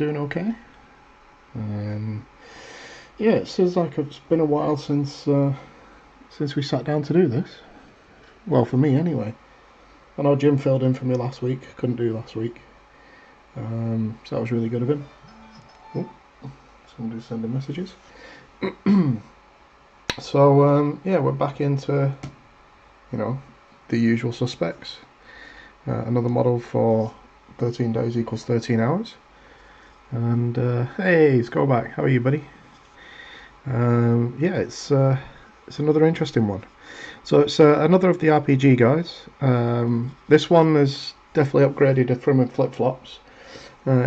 doing okay. Yeah, it seems like it's been a while since we sat down to do this. Well, for me anyway. I know Jim filled in for me last week. Couldn't do last week, so that was really good of him. Oh, somebody's sending messages. So yeah, we're back into the usual suspects. Another model for 13 days equals 13 hours. And hey, let's go back. How are you, buddy? Yeah, it's another interesting one. So it's another of the RPG guys. This one is definitely upgraded from flip-flops.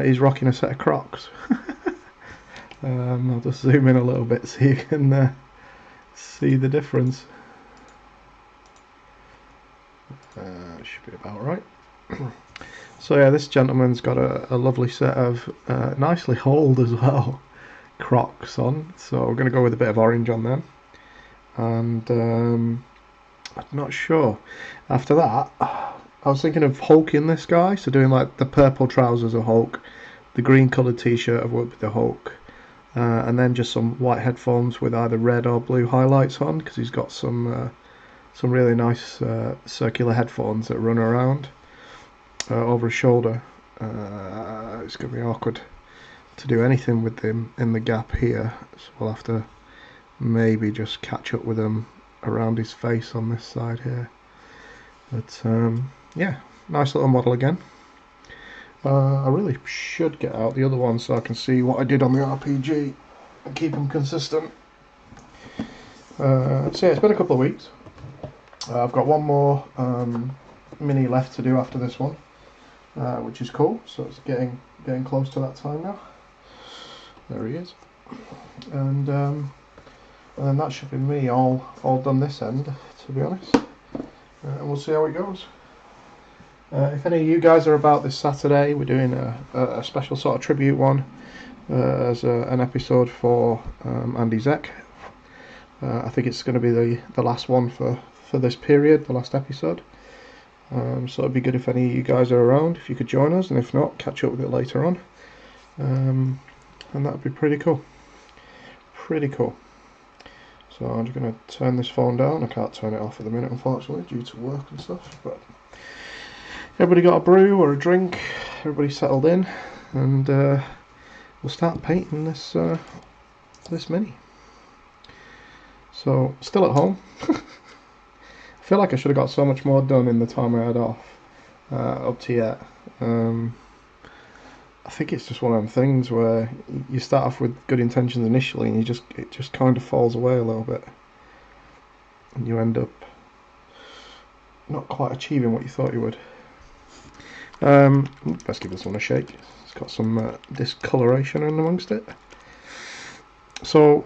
He's rocking a set of Crocs. I'll just zoom in a little bit so you can see the difference. Should be about right. So yeah, this gentleman's got a lovely set of nicely holed as well Crocs on. So we're going to go with a bit of orange on them. And I'm not sure. After that, I was thinking of hulking this guy. So doing like the purple trousers of Hulk, the green coloured t-shirt I've worked with the Hulk, and then just some white headphones with either red or blue highlights on, because he's got some really nice circular headphones that run around over his shoulder. It's going to be awkward to do anything with him in the gap here, so we'll have to maybe just catch up with him around his face on this side here. But yeah, nice little model again. I really should get out the other one so I can see what I did on the RPG and keep them consistent. So yeah, it's been a couple of weeks. I've got one more mini left to do after this one, which is cool. So it's getting close to that time now. There he is, and then that should be me all done this end, to be honest. And we'll see how it goes. If any of you guys are about this Saturday, we're doing a special sort of tribute one as an episode for Andy Zek. I think it's going to be the last one for this period, the last episode. So it'd be good if any of you guys are around, if you could join us, and if not, catch up with it later on. And that'd be pretty cool. Pretty cool. So I'm just going to turn this phone down. I can't turn it off at the minute, unfortunately, due to work and stuff. But everybody got a brew or a drink. Everybody settled in, and we'll start painting this mini. So still at home. I feel like I should have got so much more done in the time I had off up to yet. I think it's just one of them things where you start off with good intentions initially, and it just kind of falls away a little bit, and you end up not quite achieving what you thought you would. Let's give this one a shake. It's got some discoloration in amongst it. So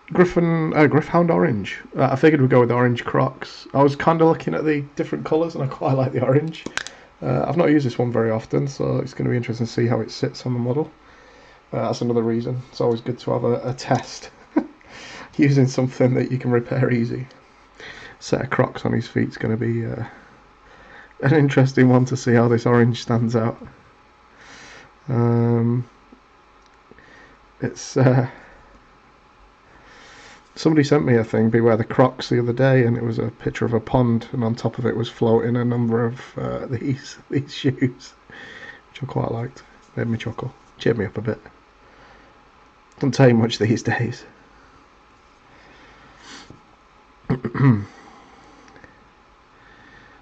Griffhound orange. I figured we'd go with orange Crocs. I was kind of looking at the different colours, and I quite like the orange. I've not used this one very often, so it's going to be interesting to see how it sits on the model. That's another reason. It's always good to have a test using something that you can repair easy. Set of Crocs on his feet is going to be an interesting one to see how this orange stands out. It's somebody sent me a thing, Beware the Crocs, the other day, and it was a picture of a pond, and on top of it was floating a number of these shoes, which I quite liked. Made me chuckle, cheered me up a bit. Doesn't take much these days.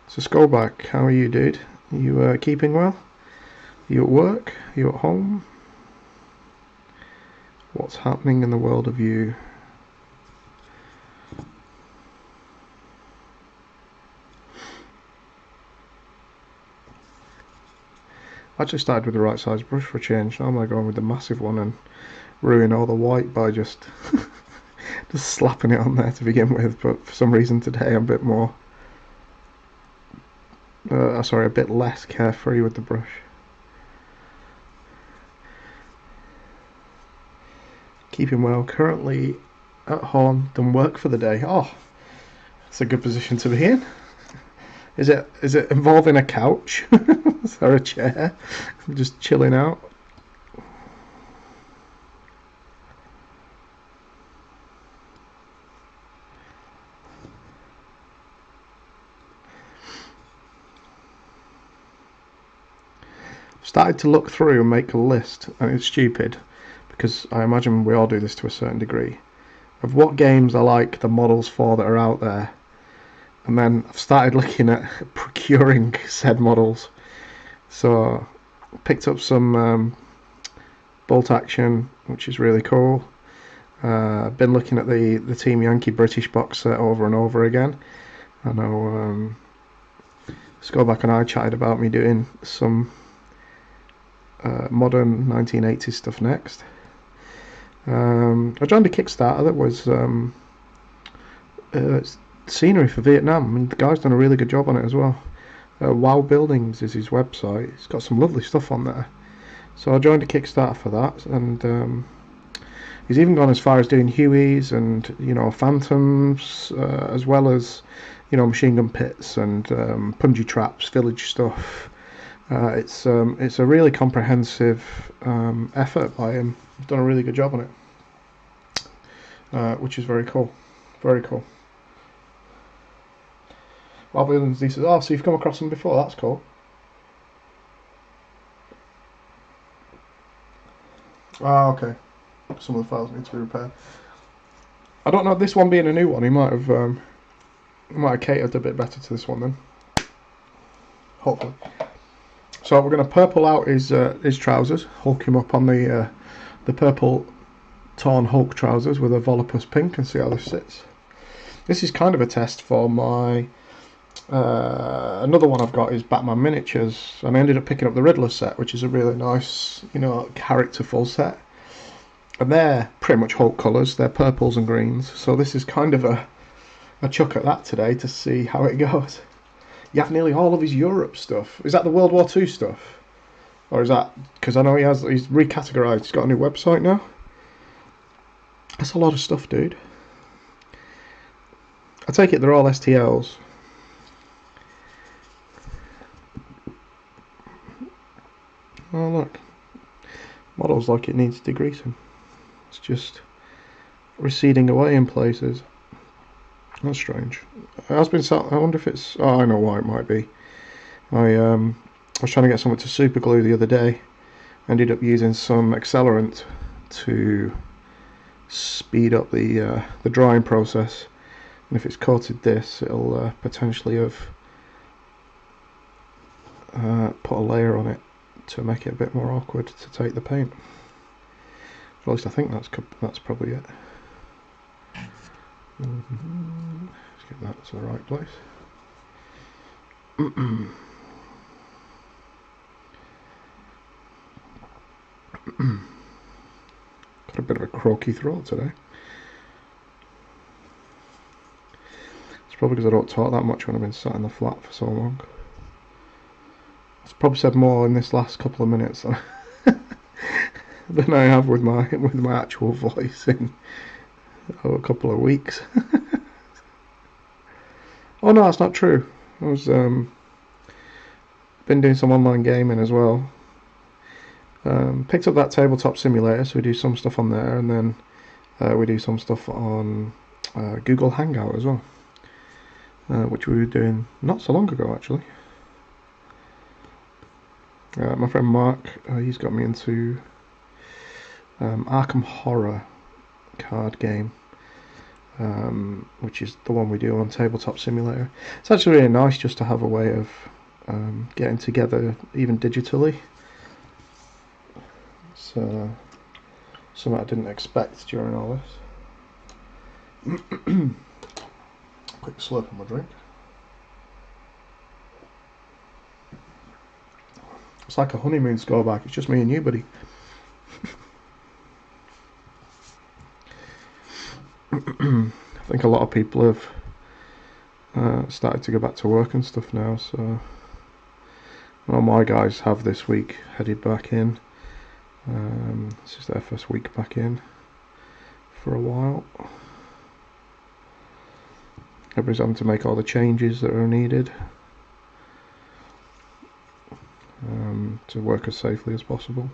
So Skullback, how are you, dude? Are you keeping well? Are you at work? Are you at home? What's happening in the world of you? I actually started with the right size brush for a change. Now I'm going with the massive one and ruin all the white by just slapping it on there to begin with. But for some reason today I'm a bit more, a bit less carefree with the brush. Keeping well. Currently at home, done work for the day. Oh, that's a good position to be in. Is it involving a couch? Is there a chair? I'm just chilling out. started to look through and make a list, and it's stupid because I imagine we all do this to a certain degree, of what games I like the models for that are out there, and then I've started looking at procuring said models. So picked up some bolt action, which is really cool. Been looking at the Team Yankee British box set over and over again. I know Scoreback and I chatted about me doing some modern 1980s stuff next. I joined a Kickstarter that was scenery for Vietnam. I mean, the guy's done a really good job on it as well. Wow Buildings is his website. It's got some lovely stuff on there. So I joined a Kickstarter for that, and he's even gone as far as doing Hueys and Phantoms, as well as machine gun pits and punji traps, village stuff. It's a really comprehensive effort by him. He's done a really good job on it, which is very cool. Very cool. Wow Buildings, he says, oh, so you've come across them before, that's cool. Ah, okay. Some of the files need to be repaired. I don't know, this one being a new one, he might have catered a bit better to this one then. Hopefully. So we're going to purple out his trousers, hulk him up on the purple torn Hulk trousers with a Volupus pink, and see how this sits. This is kind of a test for my another one I've got is Batman miniatures, and I ended up picking up the Riddler set, which is a really nice characterful set, and they're pretty much Hulk colours. They're purples and greens, so this is kind of a chuck at that today to see how it goes. You have nearly all of his Europe stuff. Is that the World War II stuff? Or is that... because I know he's recategorised. He's got a new website now. That's a lot of stuff, dude. I take it they're all STLs. Oh, look. Model's like it needs degreasing. It's just receding away in places. That's strange. It has been sat. I wonder if it's... oh, I know why it might be. I was trying to get something to super glue the other day. Ended up using some accelerant to speed up the drying process. And if it's coated this, it'll potentially have put a layer on it to make it a bit more awkward to take the paint. At least I think that's probably it. Let's get that to the right place. Got a bit of a croaky throat today. It's probably because I don't talk that much when I've been sat in the flat for so long. I've probably said more in this last couple of minutes than I have with my actual voice in a couple of weeks. Oh no, that's not true. I was been doing some online gaming as well. Picked up that tabletop simulator, so we do some stuff on there, and then we do some stuff on Google Hangout as well, which we were doing not so long ago actually. My friend Mark, he's got me into Arkham Horror card game, which is the one we do on Tabletop Simulator. It's actually really nice just to have a way of getting together even digitally. It's something I didn't expect during all this. Quick slurp of my drink. It's like a honeymoon Scoreback. It's just me and you, buddy. I think a lot of people have started to go back to work and stuff now, so well, my guys have this week headed back in. This is their first week back in for a while. Everybody's having to make all the changes that are needed to work as safely as possible.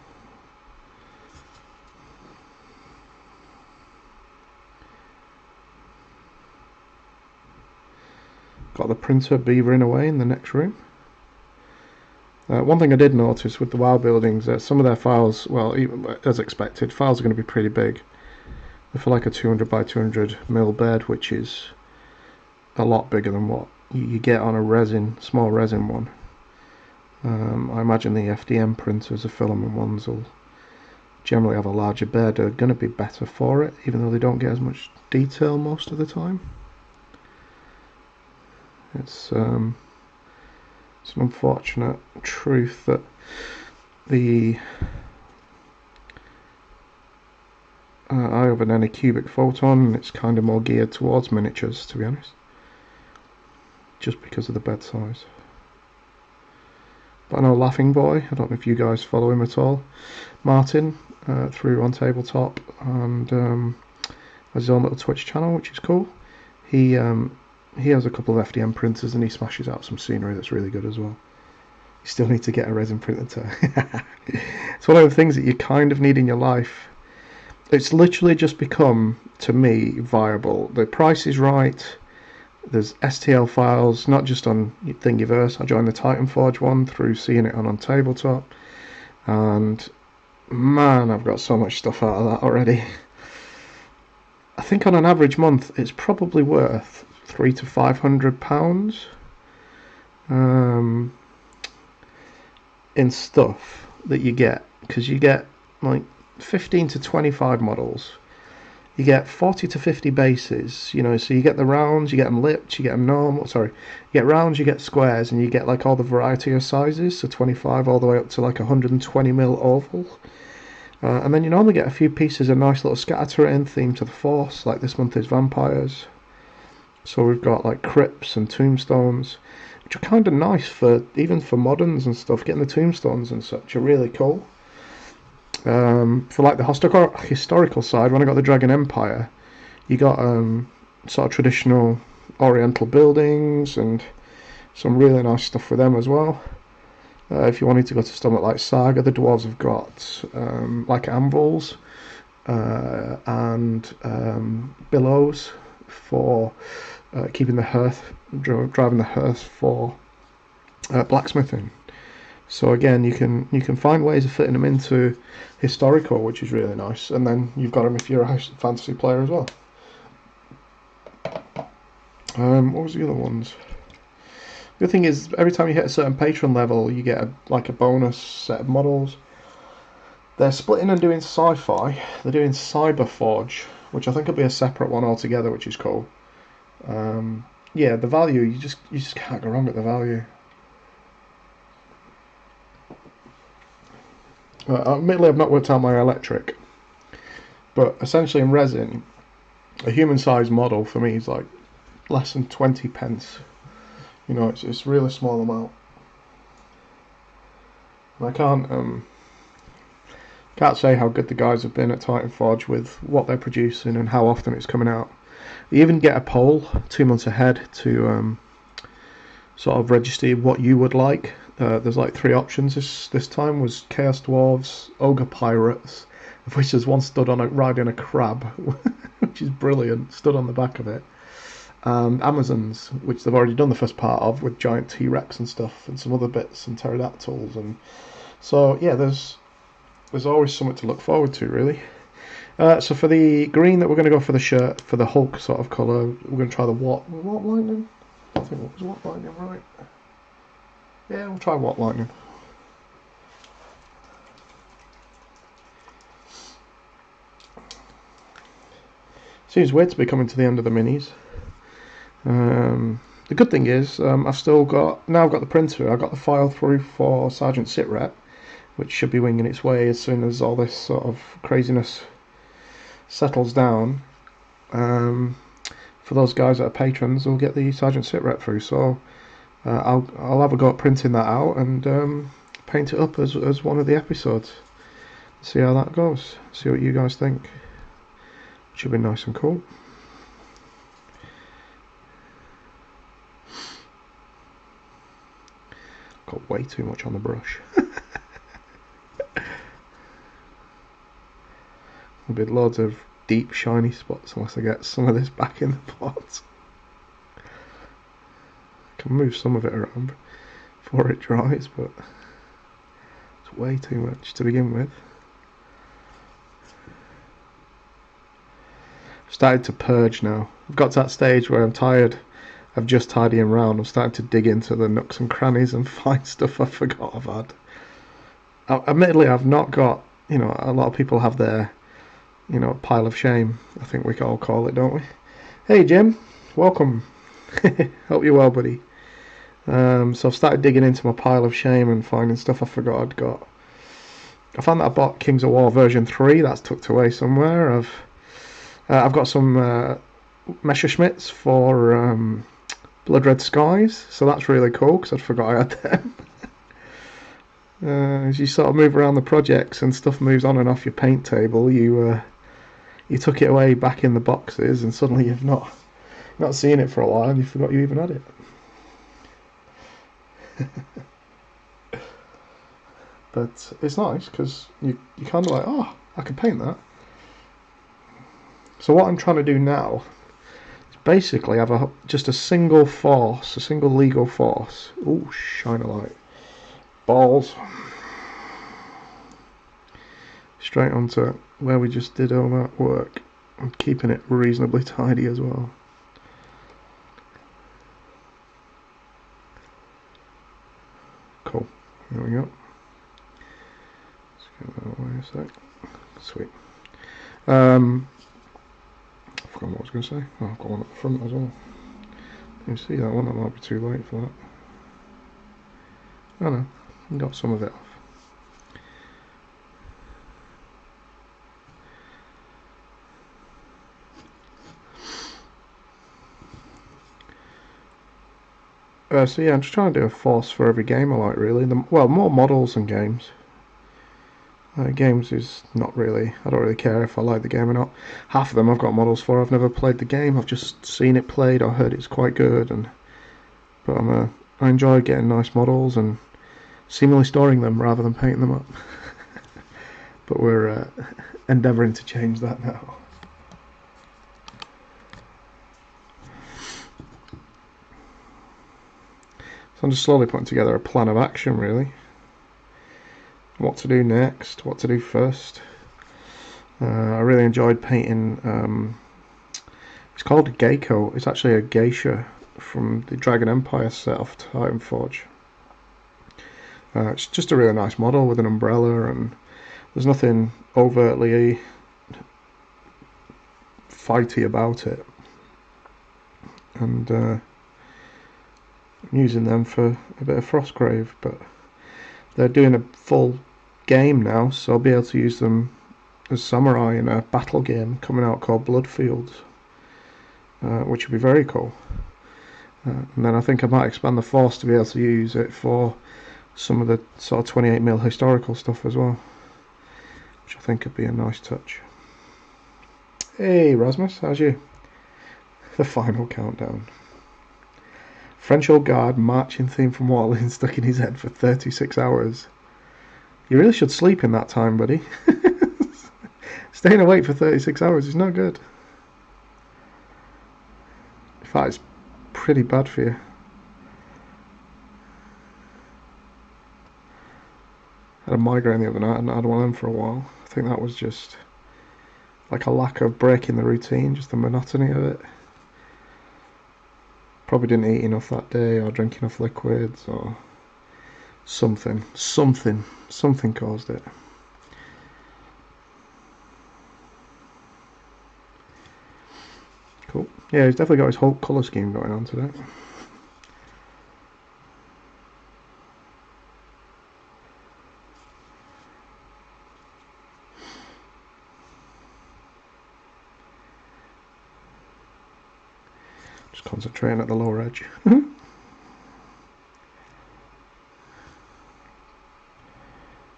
Got the printer beavering away in the next room. One thing I did notice with the WoW buildings, that some of their files, well, even as expected, files are going to be pretty big. They're for like a 200 by 200 mil bed, which is a lot bigger than what you get on a small resin one. I imagine the FDM printers, the filament ones, will generally have a larger bed, are going to be better for it, even though they don't get as much detail most of the time. It's an unfortunate truth that the I have an Anycubic Photon, and it's kind of more geared towards miniatures, to be honest, just because of the bed size. But I know Laughing Boy, I don't know if you guys follow him at all, Martin, through on Tabletop, and has his own little Twitch channel, which is cool. He has a couple of FDM printers, and he smashes out some scenery that's really good as well. You still need to get a resin printer too. It's one of the things that you kind of need in your life. It's literally just become, to me, viable. The price is right. There's STL files, not just on Thingiverse. I joined the Titanforge one through seeing it on Tabletop, and man, I've got so much stuff out of that already. I think on an average month, it's probably worth £300 to £500 in stuff that you get, because you get like 15 to 25 models. You get 40 to 50 bases, you know, so you get the rounds, you get them lipped, you get them normal, sorry, you get rounds, you get squares, and you get like all the variety of sizes, so 25 all the way up to like 120mm oval. And then you normally get a few pieces of nice little scatter terrain themed to the Force, like this month is vampires. So we've got like crypts and tombstones, which are kind of nice for, even for moderns and stuff. Getting the tombstones and such are really cool. For like the historical side, when I got the Dragon Empire, you got sort of traditional Oriental buildings and some really nice stuff for them as well. If you wanted to go to something like Saga, the dwarves have got like anvils and billows for keeping the hearth, driving the hearth for blacksmithing. So again, you can find ways of fitting them into historical, which is really nice. And then you've got them if you're a fantasy player as well. What was the other ones? The other thing is, every time you hit a certain patron level, you get like a bonus set of models. They're splitting and doing sci-fi. They're doing Cyberforge, which I think will be a separate one altogether, which is cool. Yeah, the value, you just can't go wrong with the value. Admittedly, I've not worked out my electric, but essentially in resin, a human-sized model for me is like less than 20 pence. You know, it's a really small amount. And I can't say how good the guys have been at Titanforge with what they're producing and how often it's coming out. You even get a poll 2 months ahead to sort of register what you would like. There's like 3 options this time, was Chaos Dwarves, Ogre Pirates, of which there's one stood on riding a crab, which is brilliant, stood on the back of it, and Amazons, which they've already done the first part of, with giant T-Rex and stuff, and some other bits, and pterodactyls, and so yeah, there's always something to look forward to, really. So for the green that we're going to go for the shirt, for the Hulk sort of colour, we're going to try the Watt Lightning. I think it was Watt Lightning, right? Yeah, we'll try Watt Lightning. Seems weird to be coming to the end of the minis. The good thing is, I've got the printer. I've got the file through for Sergeant Sitrep, which should be winging its way as soon as all this sort of craziness settles down. For those guys that are patrons, we'll get the Sergeant Sitrep through. So I'll have a go at printing that out and paint it up as one of the episodes. See how that goes. See what you guys think. Should be nice and cool. Got way too much on the brush. There'll be loads of deep shiny spots unless I get some of this back in the pot. I can move some of it around before it dries, but It's way too much to begin with. I've started to purge now. I've got to that stage where I'm tired of just tidying around. I'm starting to dig into the nooks and crannies and find stuff I forgot I've had. Admittedly, I've not got, you know, a lot of people have their, you know, pile of shame, I think we all call it, don't we? Hey Jim, welcome. Hope you're well, buddy. So I've started digging into my pile of shame and finding stuff I forgot I'd got. I found that I bought Kings of War version 3, that's tucked away somewhere. I've got some Messerschmitts for Blood Red Skies, so that's really cool because I forgot I had them. As you sort of move around the projects and stuff moves on and off your paint table, you took it away back in the boxes and suddenly you've not seen it for a while and you forgot you even had it. But it's nice because you kind of like, oh, I can paint that. So what I'm trying to do now is basically have just a single force, a single legal force. Ooh, shine a light. Balls. Straight onto where we just did all that work. I'm keeping it reasonably tidy as well. Cool. There we go. Let's get that away a sec. Sweet. I forgot what I was going to say. Oh, I've got one at the front as well. You see that one? That might be too late for that. Oh no, I got some of it off. So yeah, I'm just trying to do a force for every game I like, really. Well, more models than games. Games is not really, I don't really care if I like the game or not. Half of them I've got models for. I've never played the game, I've just seen it played or heard it's quite good. But I enjoy getting nice models and seemingly storing them rather than painting them up. But we're endeavouring to change that now. So I'm just slowly putting together a plan of action, really. What to do next, what to do first. I really enjoyed painting, it's called a Geiko, it's actually a geisha from the Dragon Empire set off Titanforge. It's just a really nice model with an umbrella, and there's nothing overtly fighty about it. And I'm using them for a bit of Frostgrave, but they're doing a full game now, so I'll be able to use them as samurai in a battle game coming out called Bloodfields, which would be very cool. And then I think I might expand the force to be able to use it for some of the sort of 28mm historical stuff as well, which I think could be a nice touch. Hey Rasmus, how's you? The final countdown. French old guard marching theme from Waterloo stuck in his head for 36 hours. You really should sleep in that time, buddy. Staying awake for 36 hours is not good. In fact, it's pretty bad for you. I had a migraine the other night and I had one of them for a while. I think that was just like a lack of breaking the routine, just the monotony of it. Probably didn't eat enough that day or drink enough liquids or something caused it. Cool. Yeah, he's definitely got his whole colour scheme going on today. Just concentrating at the lower edge.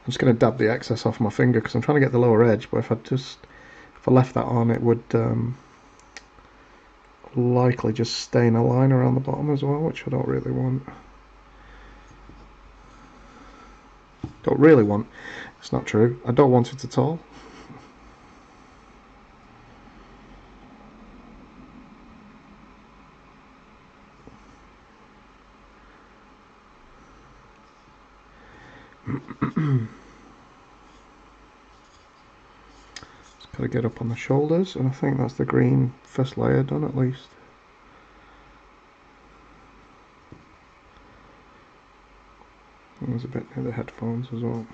I'm just going to dab the excess off my finger because I'm trying to get the lower edge, but if I left that on, it would likely just stain a line around the bottom as well, which I don't really want. Don't really want. It's not true. I don't want it at all. Just got to get up on the shoulders, and I think that's the green first layer done at least. And there's a bit near the headphones as well.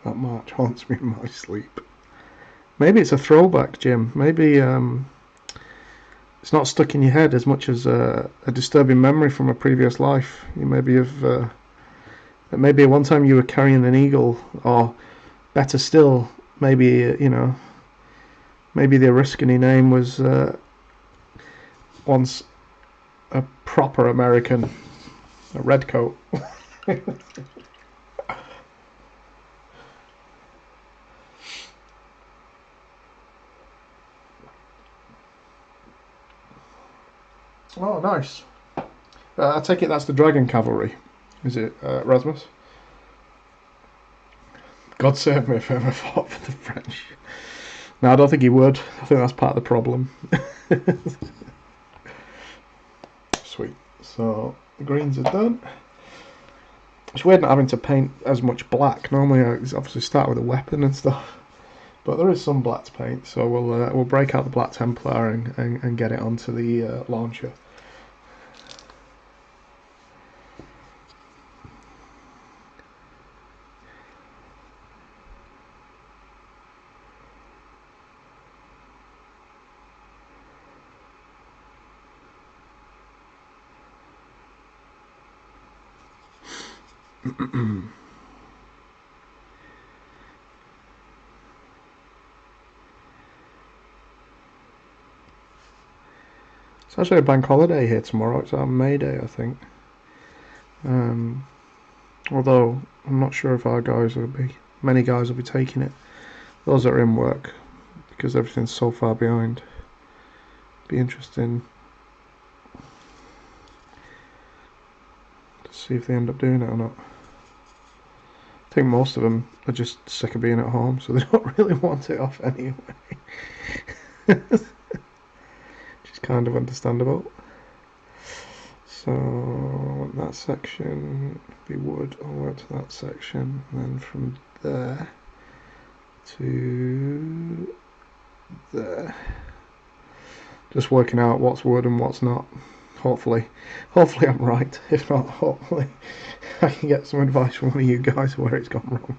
That march haunts me in my sleep. Maybe it's a throwback, Jim. Maybe it's not stuck in your head as much as a disturbing memory from a previous life. You maybe have, maybe at one time you were carrying an eagle, or better still, maybe maybe the Oriskany name was once a proper American, a redcoat. Oh, nice. I take it that's the Dragon Cavalry, is it, Rasmus? God save me if I ever fought for the French. No, I don't think he would. I think that's part of the problem. Sweet. So, the greens are done. It's weird not having to paint as much black. Normally I obviously start with a weapon and stuff. But there is some black to paint, so we'll break out the Black Templar and get it onto the launcher. It's actually a bank holiday here tomorrow. It's our May Day, I think. Although I'm not sure if many guys will be taking it. Those that are in work, because everything's so far behind. Be interesting to see if they end up doing it or not. I think most of them are just sick of being at home, so they don't really want it off anyway. Which is kind of understandable. So that section be wood all the way to that section, and then from there to there. Just working out what's wood and what's not. Hopefully I'm right. If not, hopefully I can get some advice from one of you guys where it's gone wrong.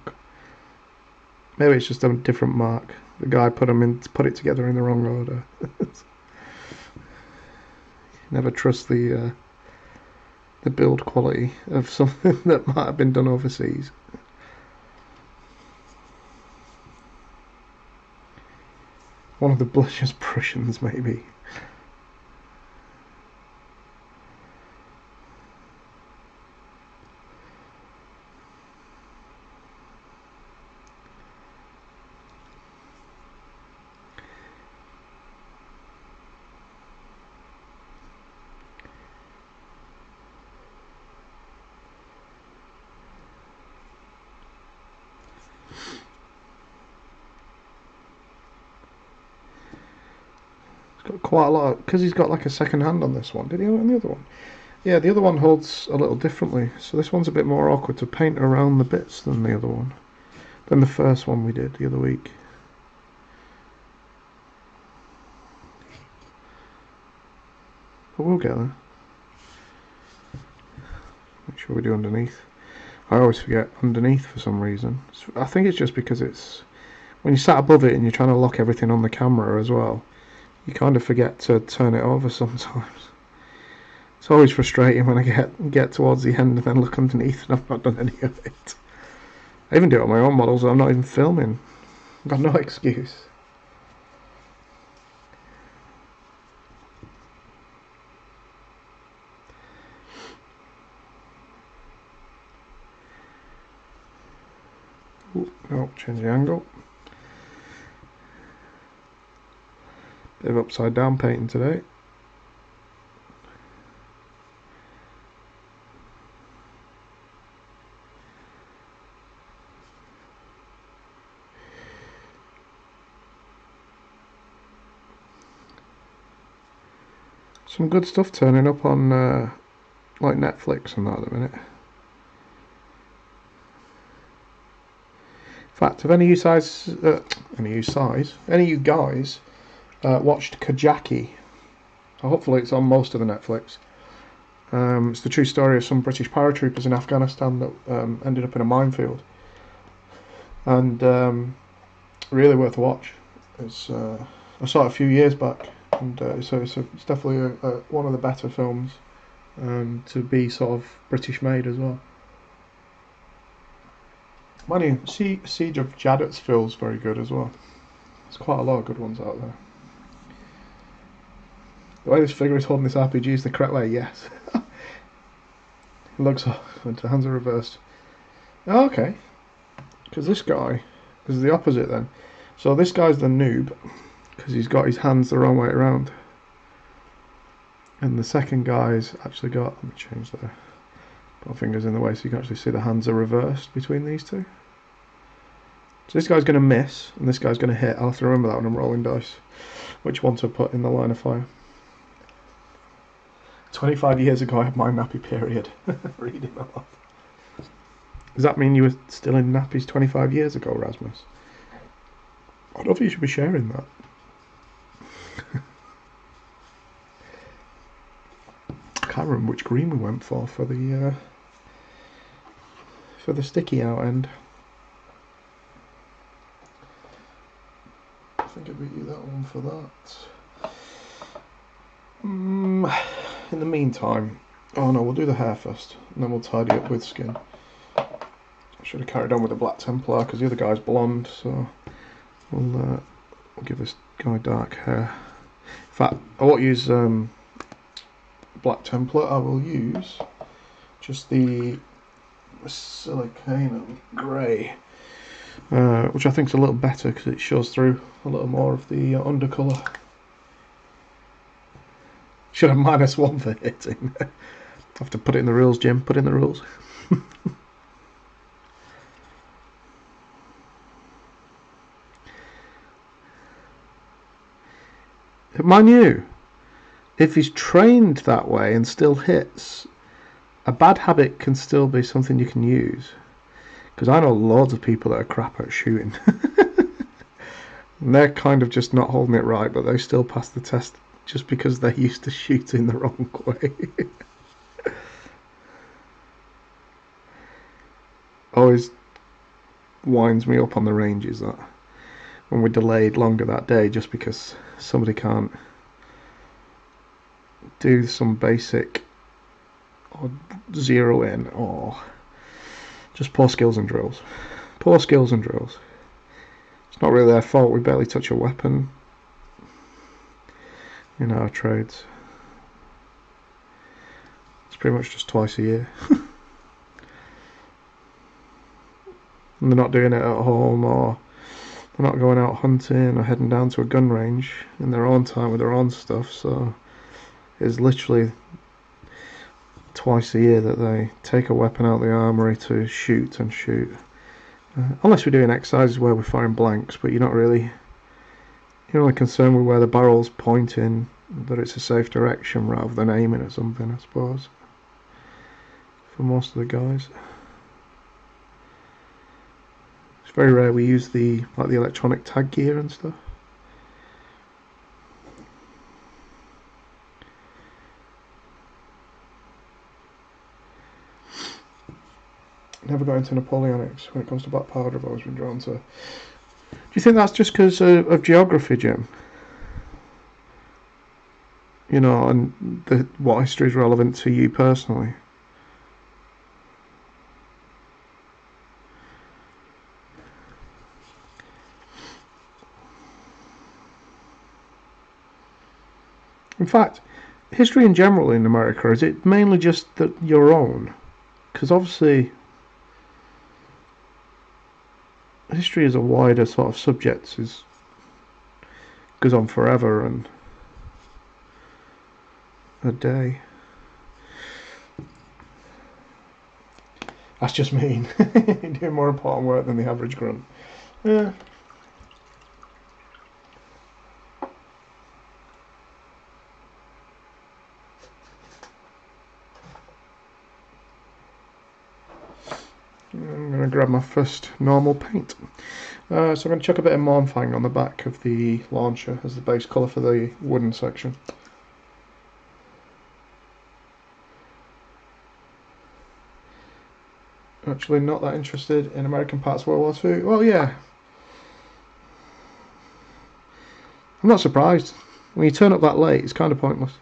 Maybe it's just a different mark. The guy put it together in the wrong order. Never trust the build quality of something that might have been done overseas. One of the blushes Prussians, maybe. Got quite a lot, because he's got like a second hand on this one. Did he have it on the other one? Yeah, the other one holds a little differently, so this one's a bit more awkward to paint around the bits than the other one, than the first one we did the other week. But we'll get there. Make sure we do underneath. I always forget underneath for some reason. I think it's just because it's when you sat above it and you're trying to lock everything on the camera as well, you kind of forget to turn it over sometimes. It's always frustrating when I get towards the end and then look underneath and I've not done any of it. I even do it on my own models and I'm not even filming. I've got no excuse. Ooh, no, change the angle. Bit of upside down painting today. Some good stuff turning up on like Netflix and that at the minute. In fact, have any of you guys watched Kajaki? Hopefully it's on most of the Netflix. It's the true story of some British paratroopers in Afghanistan that ended up in a minefield. And really worth a watch. It's I saw it a few years back, and so it's definitely one of the better films to be sort of British made as well. Mind you, Siege of Jadot's feels very good as well. There's quite a lot of good ones out there. The way this figure is holding this RPG is the correct way, yes. It looks off, the hands are reversed. Oh, okay. Because this guy is the opposite then. So this guy's the noob, because he's got his hands the wrong way around. And the second guy's actually got, let me change the fingers in the way so you can actually see the hands are reversed between these two. So this guy's going to miss, and this guy's going to hit. I'll have to remember that when I'm rolling dice, which one to put in the line of fire. 25 years ago I had my nappy period. Reading that off. Does that mean you were still in nappies 25 years ago, Rasmus? I don't think you should be sharing that. I can't remember which green we went for the sticky out end. I think I beat you that one for that. In the meantime, oh no, we'll do the hair first, and then we'll tidy up with skin. I should have carried on with the Black Templar because the other guy's blonde, so we'll give this guy dark hair. In fact, I won't use Black Templar. I will use just the Silicanum Grey, which I think is a little better because it shows through a little more of the undercolour. Should have -1 for hitting. Have to put it in the rules, Jim. Put in the rules. Mind you, if he's trained that way and still hits, a bad habit can still be something you can use. Because I know loads of people that are crap at shooting. And they're kind of just not holding it right, but they still pass the test just because they're used to shooting the wrong way. Always winds me up on the ranges that when we're delayed longer that day just because somebody can't do some basic or zero in or just poor skills and drills. Poor skills and drills. It's not really their fault, we barely touch a weapon in our trades. It's pretty much just twice a year. And they're not doing it at home, or they're not going out hunting or heading down to a gun range in their own time with their own stuff, so it's literally twice a year that they take a weapon out of the armoury to shoot and shoot. Unless we're doing exercises where we're firing blanks, but you're not really concerned with where the barrel's pointing, that it's a safe direction rather than aiming at something, I suppose, for most of the guys. It's very rare we use the electronic tag gear and stuff. Never got into Napoleonics when it comes to black powder. I've always been drawn to. Do you think that's just because of geography, Jim? You know, and what history is relevant to you personally? In fact, history in general in America, is it mainly just your own? Because obviously history is a wider sort of subject, goes on forever and a day. That's just me. Doing more important work than the average grunt. Yeah. I'm going to grab my first normal paint. So I'm going to chuck a bit of Mornfang on the back of the launcher as the base colour for the wooden section. Actually not that interested in American parts of World War II. Well, yeah. I'm not surprised. When you turn up that late, it's kind of pointless.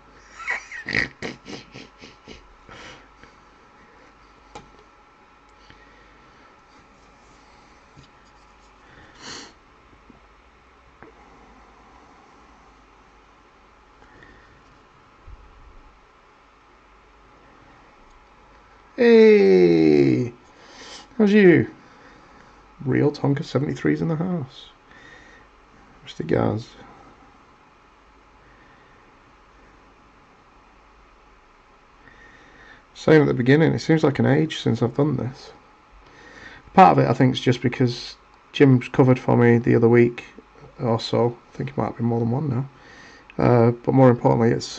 Hey! How's you? Real Tonka 73's in the house. Mr. Gaz. Saying at the beginning, it seems like an age since I've done this. Part of it, I think, is just because Jim's covered for me the other week or so. I think it might be more than one now. But more importantly, it's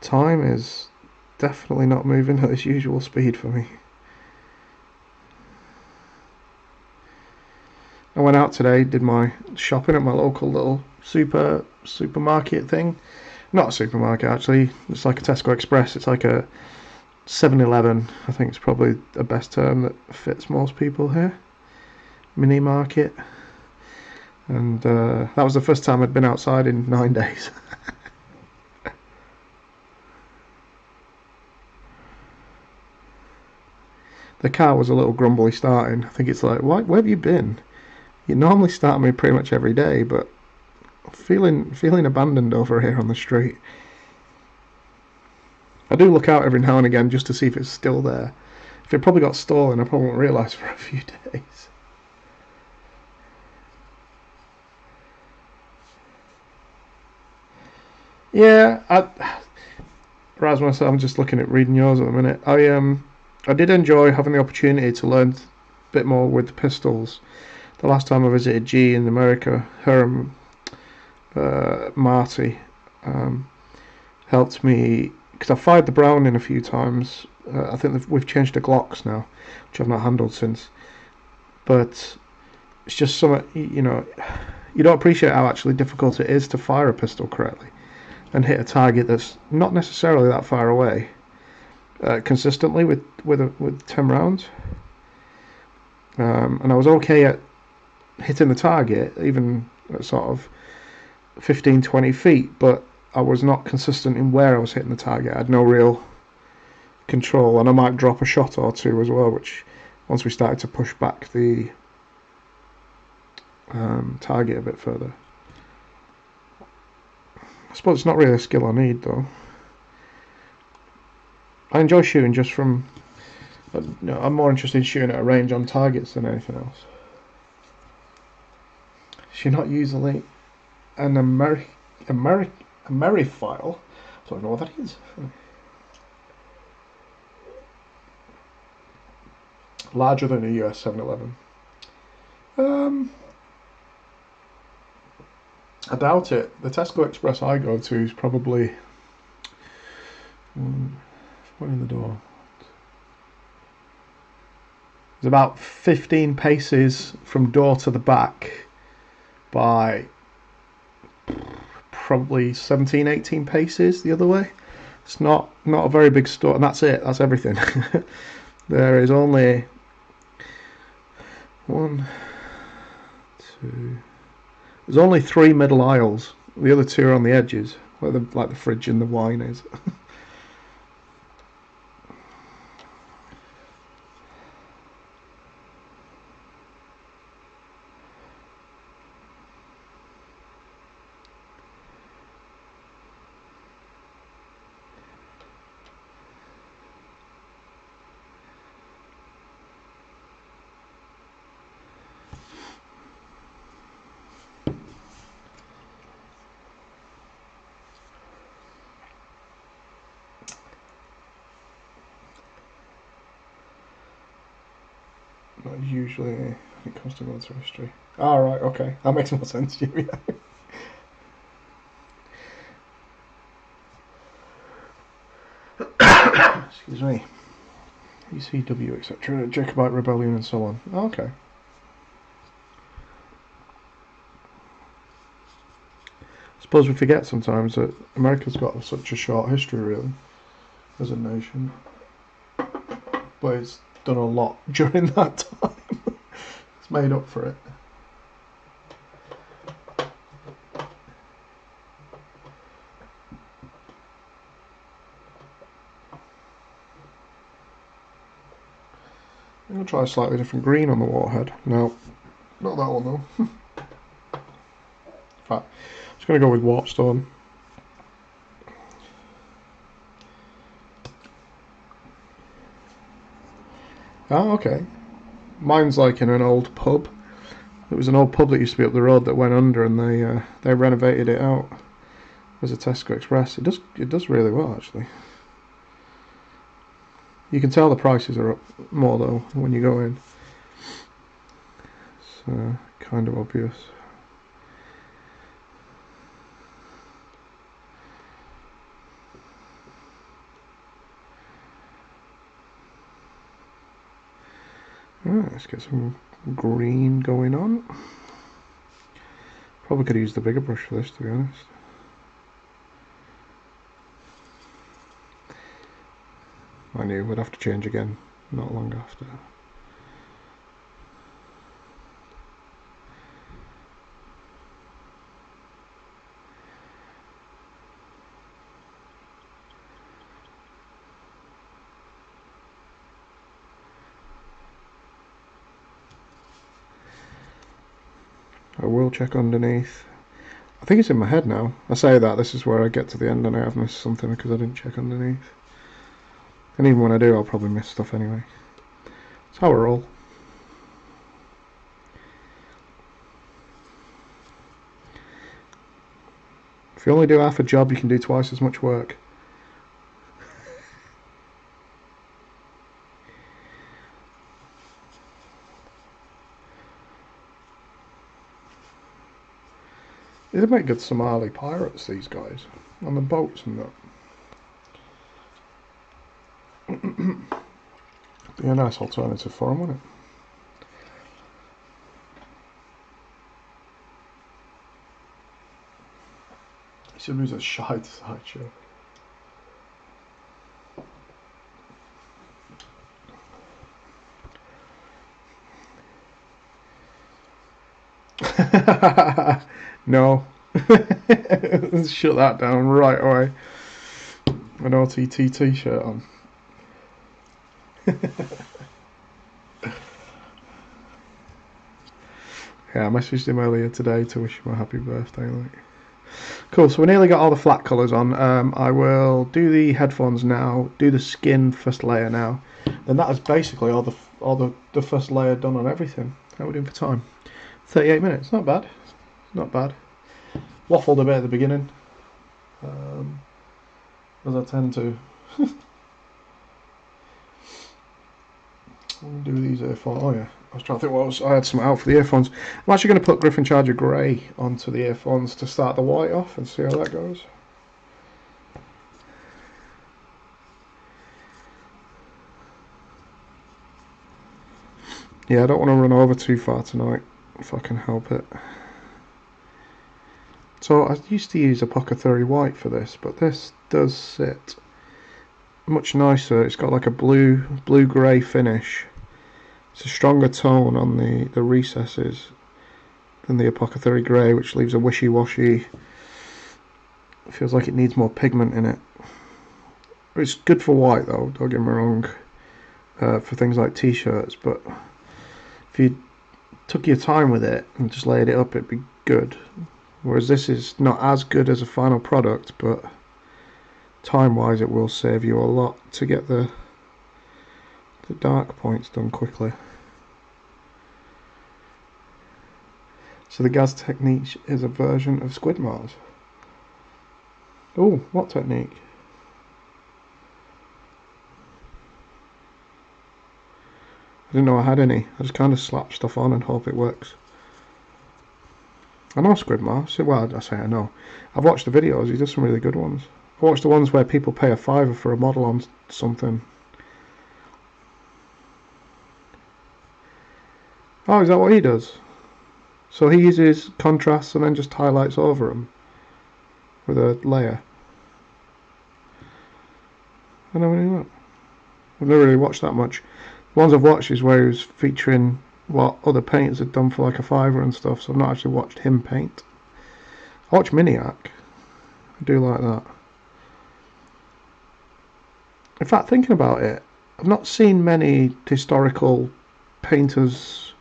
time is definitely not moving at its usual speed for me. I went out today, did my shopping at my local little supermarket thing. Not a supermarket, actually. It's like a Tesco Express. It's like a 7-Eleven. I think it's probably the best term that fits most people here. Mini market. And that was the first time I'd been outside in 9 days. The car was a little grumbly starting. I think it's like, where have you been? You normally start me pretty much every day, but feeling abandoned over here on the street. I do look out every now and again just to see if it's still there. If it probably got stolen, I probably won't realise for a few days. Yeah, Rasmus, I'm just looking at reading yours at the minute. I did enjoy having the opportunity to learn a bit more with the pistols. The last time I visited G in America, her and Marty helped me, because I fired the Browning a few times. I think we've changed the Glocks now, which I've not handled since. But it's just something, you don't appreciate how actually difficult it is to fire a pistol correctly and hit a target that's not necessarily that far away consistently with 10 rounds. And I was okay at hitting the target, even at sort of 15-20 feet, but I was not consistent in where I was hitting the target. I had no real control, and I might drop a shot or two as well, which once we started to push back the target a bit further. I suppose it's not really a skill I need, though. I enjoy shooting just from... I'm more interested in shooting at a range on targets than anything else. She's not usually an Amerifile. I don't know what that is. Larger than a US 7-Eleven. I doubt it. The Tesco Express I go to is probably... What in the door? It's about 15 paces from door to the back by probably 17, 18 paces the other way. It's not a very big store, and that's it. That's everything. There is only 1, 2... There's only 3 middle aisles. The other 2 are on the edges, where like the fridge and the wine is. Not usually when it comes to military history. Ah, right, okay. That makes more sense to you, yeah. Excuse me. ECW, etc., Jacobite Rebellion, and so on. Oh, okay. I suppose we forget sometimes that America's got such a short history, really, as a nation. But it's done a lot during that time. It's made up for it. I'm going to try a slightly different green on the warhead. No, not that one though. In fact, I'm just going to go with Warpstone. Oh, okay. Mine's like in an old pub. It was an old pub that used to be up the road that went under, and they renovated it out as a Tesco Express. It does really well, actually. You can tell the prices are up more though when you go in. It's kind of obvious. Right, let's get some green going on. Probably could use the bigger brush for this, to be honest. I knew we'd have to change again not long after. I will check underneath. I think it's in my head now. I say that, this is where I get to the end and I have missed something because I didn't check underneath. And even when I do, I'll probably miss stuff anyway. That's how I roll. If you only do half a job, you can do twice as much work. They make good Somali pirates, these guys, on the boats and that. Be a nice alternative for them, wouldn't it? Somebody's a shite sideshow. No. Shut that down right away. An OTT t-shirt on. Yeah, I messaged him earlier today to wish him a happy birthday. Cool, so we nearly got all the flat colours on. I will do the headphones now, do the skin first layer now. Then that is basically all the first layer done on everything. How are we doing for time? 38 minutes, not bad. Not bad. Waffled a bit at the beginning, as I tend to. We'll do these earphones. Oh yeah, I was trying to think what else. I had some out for the earphones. I'm actually going to put Griffin Charger Grey onto the earphones to start the white off and see how that goes. Yeah, I don't want to run over too far tonight, if I can help it. So I used to use a Pocket 30 white for this, but this does sit much nicer. It's got like a blue-grey finish. It's a stronger tone on the recesses than the Apothecary Grey, which leaves a wishy-washy. It feels like it needs more pigment in it. It's good for white though, don't get me wrong, for things like t-shirts, but if you took your time with it and just laid it up, it'd be good. Whereas this is not as good as a final product, but time-wise it will save you a lot to get the dark points done quickly. So the gas technique is a version of Squid Mars. Oh, what technique? I didn't know I had any. I just kind of slap stuff on and hope it works. I know Squid Mars. Well, I say I know. I've watched the videos. He does some really good ones. I've watched the ones where people pay a £5 for a model on something. Oh, is that what he does? So he uses contrasts and then just highlights over them with a layer. I don't really know. I've never really watched that much. The ones I've watched is where he was featuring what other painters had done for like a fiver and stuff, so I've not actually watched him paint. I watch Miniac. I do like that. In fact, thinking about it, I've not seen many historical painters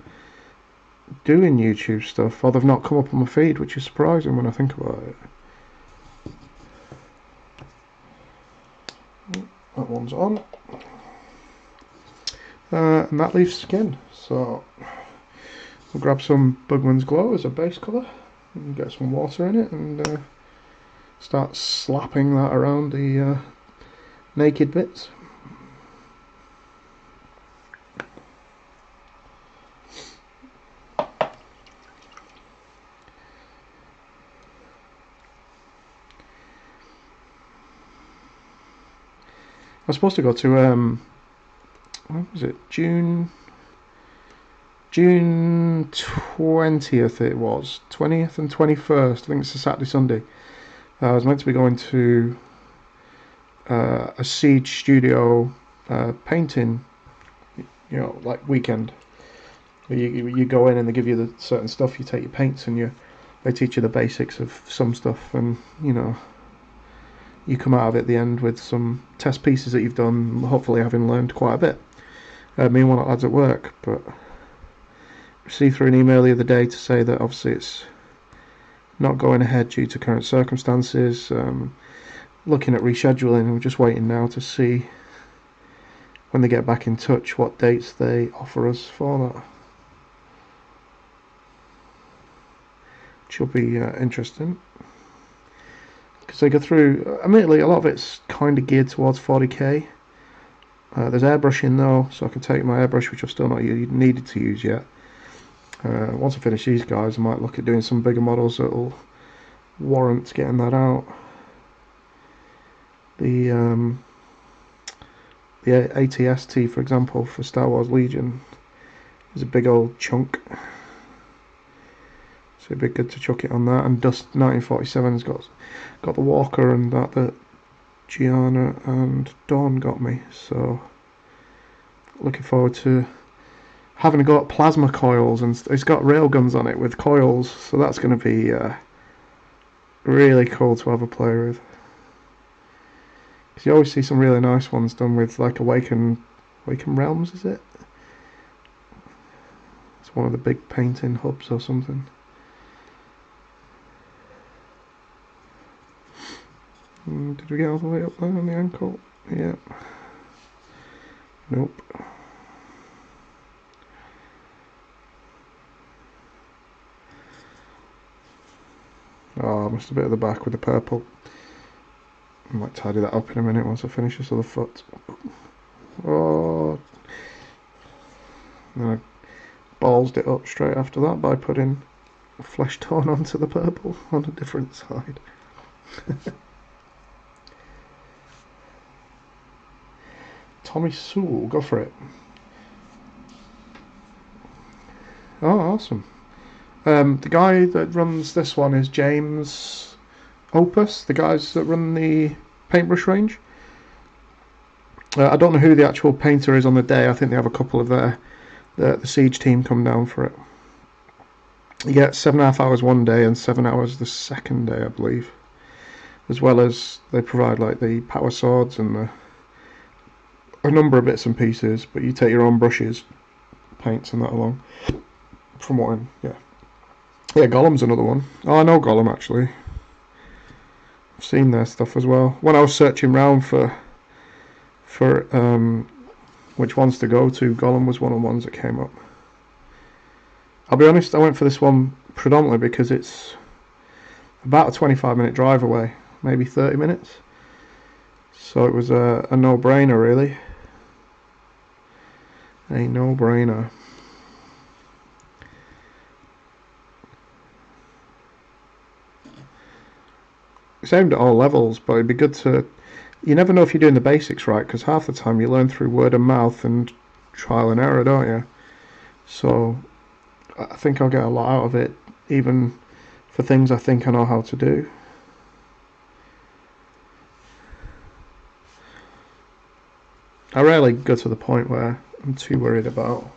doing YouTube stuff, or they've not come up on my feed, which is surprising when I think about it. That one's on. And that leaves skin, so we'll grab some Bugman's Glow as a base colour and get some water in it and start slapping that around the naked bits. I was supposed to go to what was it, June 20th it was, 20th and 21st, I think it's a Saturday Sunday. I was meant to be going to a Siege Studio painting, you know, like weekend. You go in and they give you the certain stuff, you take your paints and they teach you the basics of some stuff, and you know, you come out of it at the end with some test pieces that you've done, hopefully having learned quite a bit. Me and one of the lads at work, but received through an email the other day to say that obviously it's not going ahead due to current circumstances, looking at rescheduling, and we're just waiting now to see when they get back in touch what dates they offer us for that. Which will be interesting. Because they go through, admittedly a lot of it's kind of geared towards 40k. There's airbrushing though, so I can take my airbrush, which I've still not needed to use yet. Once I finish these guys, I might look at doing some bigger models that'll warrant getting that out. The ATST, for example, for Star Wars Legion is a big old chunk, so it'd be good to chuck it on that. And Dust 1947's got the Walker and that Gianna and Dawn got me, so looking forward to having a go at plasma coils, and it's got railguns on it with coils, so that's going to be really cool to have a play with. Because you always see some really nice ones done with like Awaken Realms, is it? It's one of the big painting hubs or something. Did we get all the way up there on the ankle? Yeah. Nope. Oh, I missed a bit of the back with the purple. I might tidy that up in a minute once I finish this other foot. Oh. Then I ballsed it up straight after that by putting a flesh tone onto the purple on a different side. Tommy Sewell, go for it. Oh, awesome. The guy that runs this one is James Opus, the guys that run the paintbrush range. I don't know who the actual painter is on the day. I think they have a couple of the Siege team come down for it. You get 7.5 hours one day and 7 hours the second day, I believe. As well as they provide like the power swords and a number of bits and pieces, but you take your own brushes, paints and that along. From what yeah, Gollum's another one. Oh, I know Gollum actually. I've seen their stuff as well. When I was searching around for which ones to go to, Gollum was one of the ones that came up. I'll be honest, I went for this one predominantly because it's about a 25-minute drive away, maybe 30 minutes. So it was a no-brainer, really. A no-brainer. It's aimed at all levels, but it'd be good to... You never know if you're doing the basics right, because half the time you learn through word of mouth and trial and error, don't you? So I think I'll get a lot out of it, even for things I think I know how to do. I rarely go to the point where I'm too worried about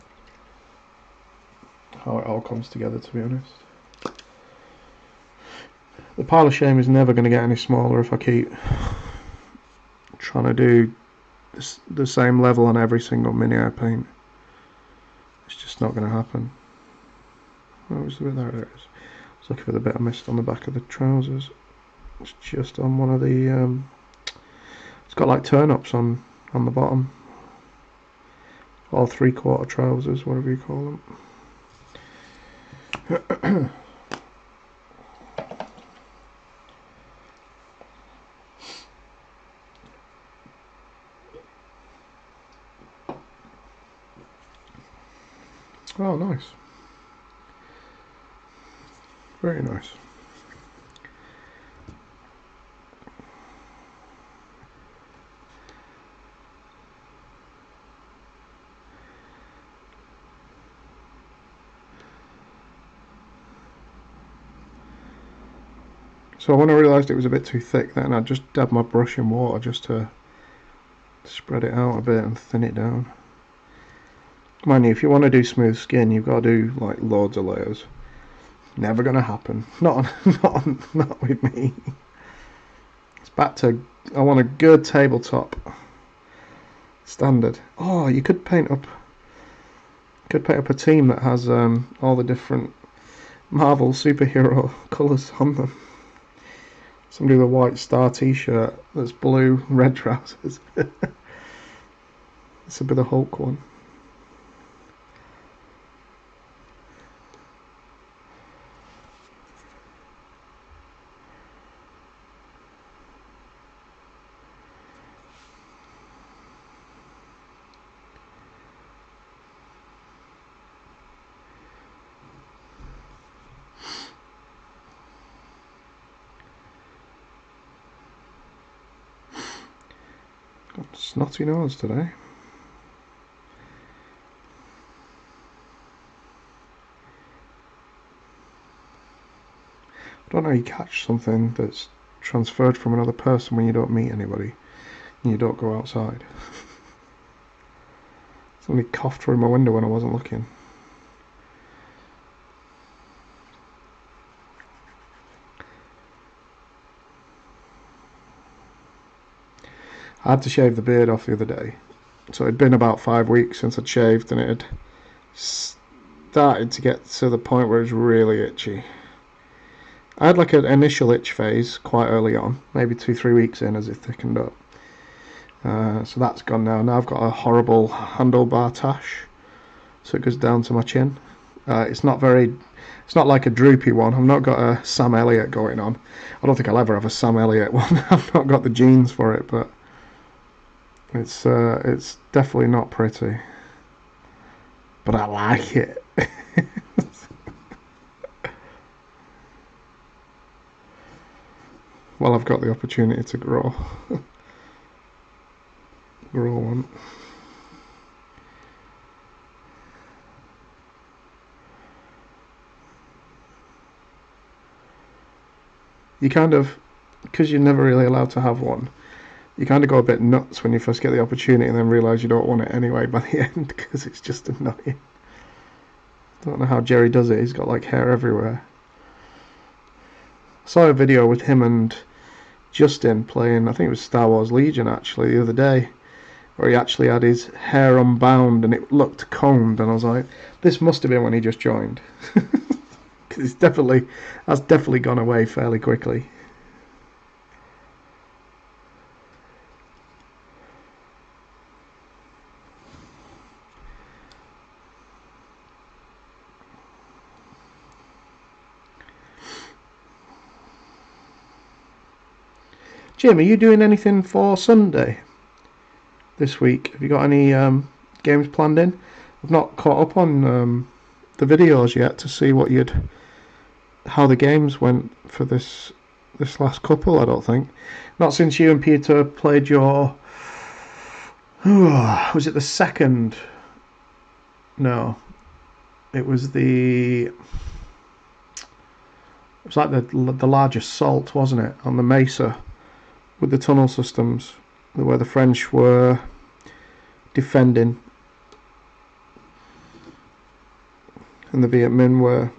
how it all comes together, to be honest. The pile of shame is never going to get any smaller if I keep trying to do the same level on every single mini I paint. It's just not going to happen. Where was the bit? There it is. I was looking for the bit I missed on the back of the trousers. It's just on one of the... it's got like turn-ups on the bottom. Or 3/4 trousers, whatever you call them. Oh, nice. Very nice. So when I realised it was a bit too thick, then I just dabbed my brush in water just to spread it out a bit and thin it down. Mind you, if you want to do smooth skin, you've got to do like loads of layers. Never gonna happen. Not with me. It's back to, I want a good tabletop standard. Oh, you could paint up a team that has all the different Marvel superhero colours on them. Somebody with a white star t-shirt that's blue, red trousers. This would be the Hulk one. Got snotty nose today. I don't know how you catch something that's transferred from another person when you don't meet anybody and you don't go outside. Somebody coughed through my window when I wasn't looking. I had to shave the beard off the other day. So it'd been about 5 weeks since I'd shaved, and it had started to get to the point where it was really itchy. I had like an initial itch phase quite early on, maybe 2-3 weeks in as it thickened up. So that's gone now. Now I've got a horrible handlebar tash, so it goes down to my chin. It's not like a droopy one. I've not got a Sam Elliott going on. I don't think I'll ever have a Sam Elliott one. I've not got the genes for it, but it's definitely not pretty. But I like it. Well, I've got the opportunity to grow one. You kind of, because you're never really allowed to have one, you kind of go a bit nuts when you first get the opportunity and then realise you don't want it anyway by the end because it's just annoying. Don't know how Jerry does it. He's got like hair everywhere. I saw a video with him and Justin playing, I think it was Star Wars Legion actually, the other day, where he actually had his hair unbound and it looked combed, and I was like, this must have been when he just joined. Because that's definitely gone away fairly quickly. Jim, are you doing anything for Sunday this week? Have you got any games planned in? I've not caught up on the videos yet to see how the games went for this last couple. I don't think, not since you and Peter played your. Was it the second? No, It was like the largest salt, wasn't it, on the mesa with the tunnel systems where the French were defending, and the Viet Minh were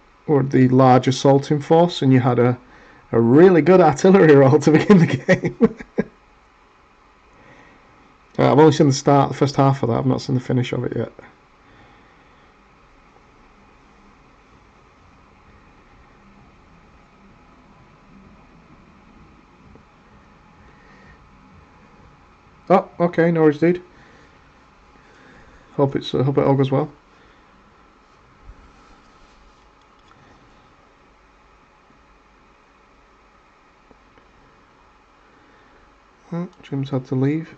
the large assaulting force, and you had a really good artillery roll to begin the game. I've only seen the first half of that. I've not seen the finish of it yet. Oh, okay, no worries, dude. Hope it all goes well. Jim's had to leave.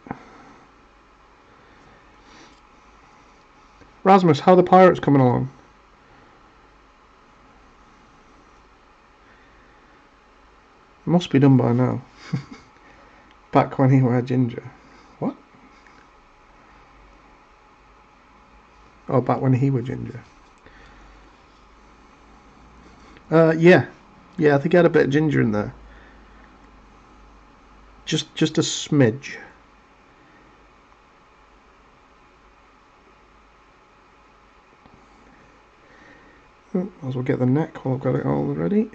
Rasmus, how are the pirates coming along? It must be done by now. Back when he were ginger. What? Oh, back when he were ginger. Yeah. Yeah, I think I had a bit of ginger in there. Just a smidge. Might as well get the neck while I've got it all ready.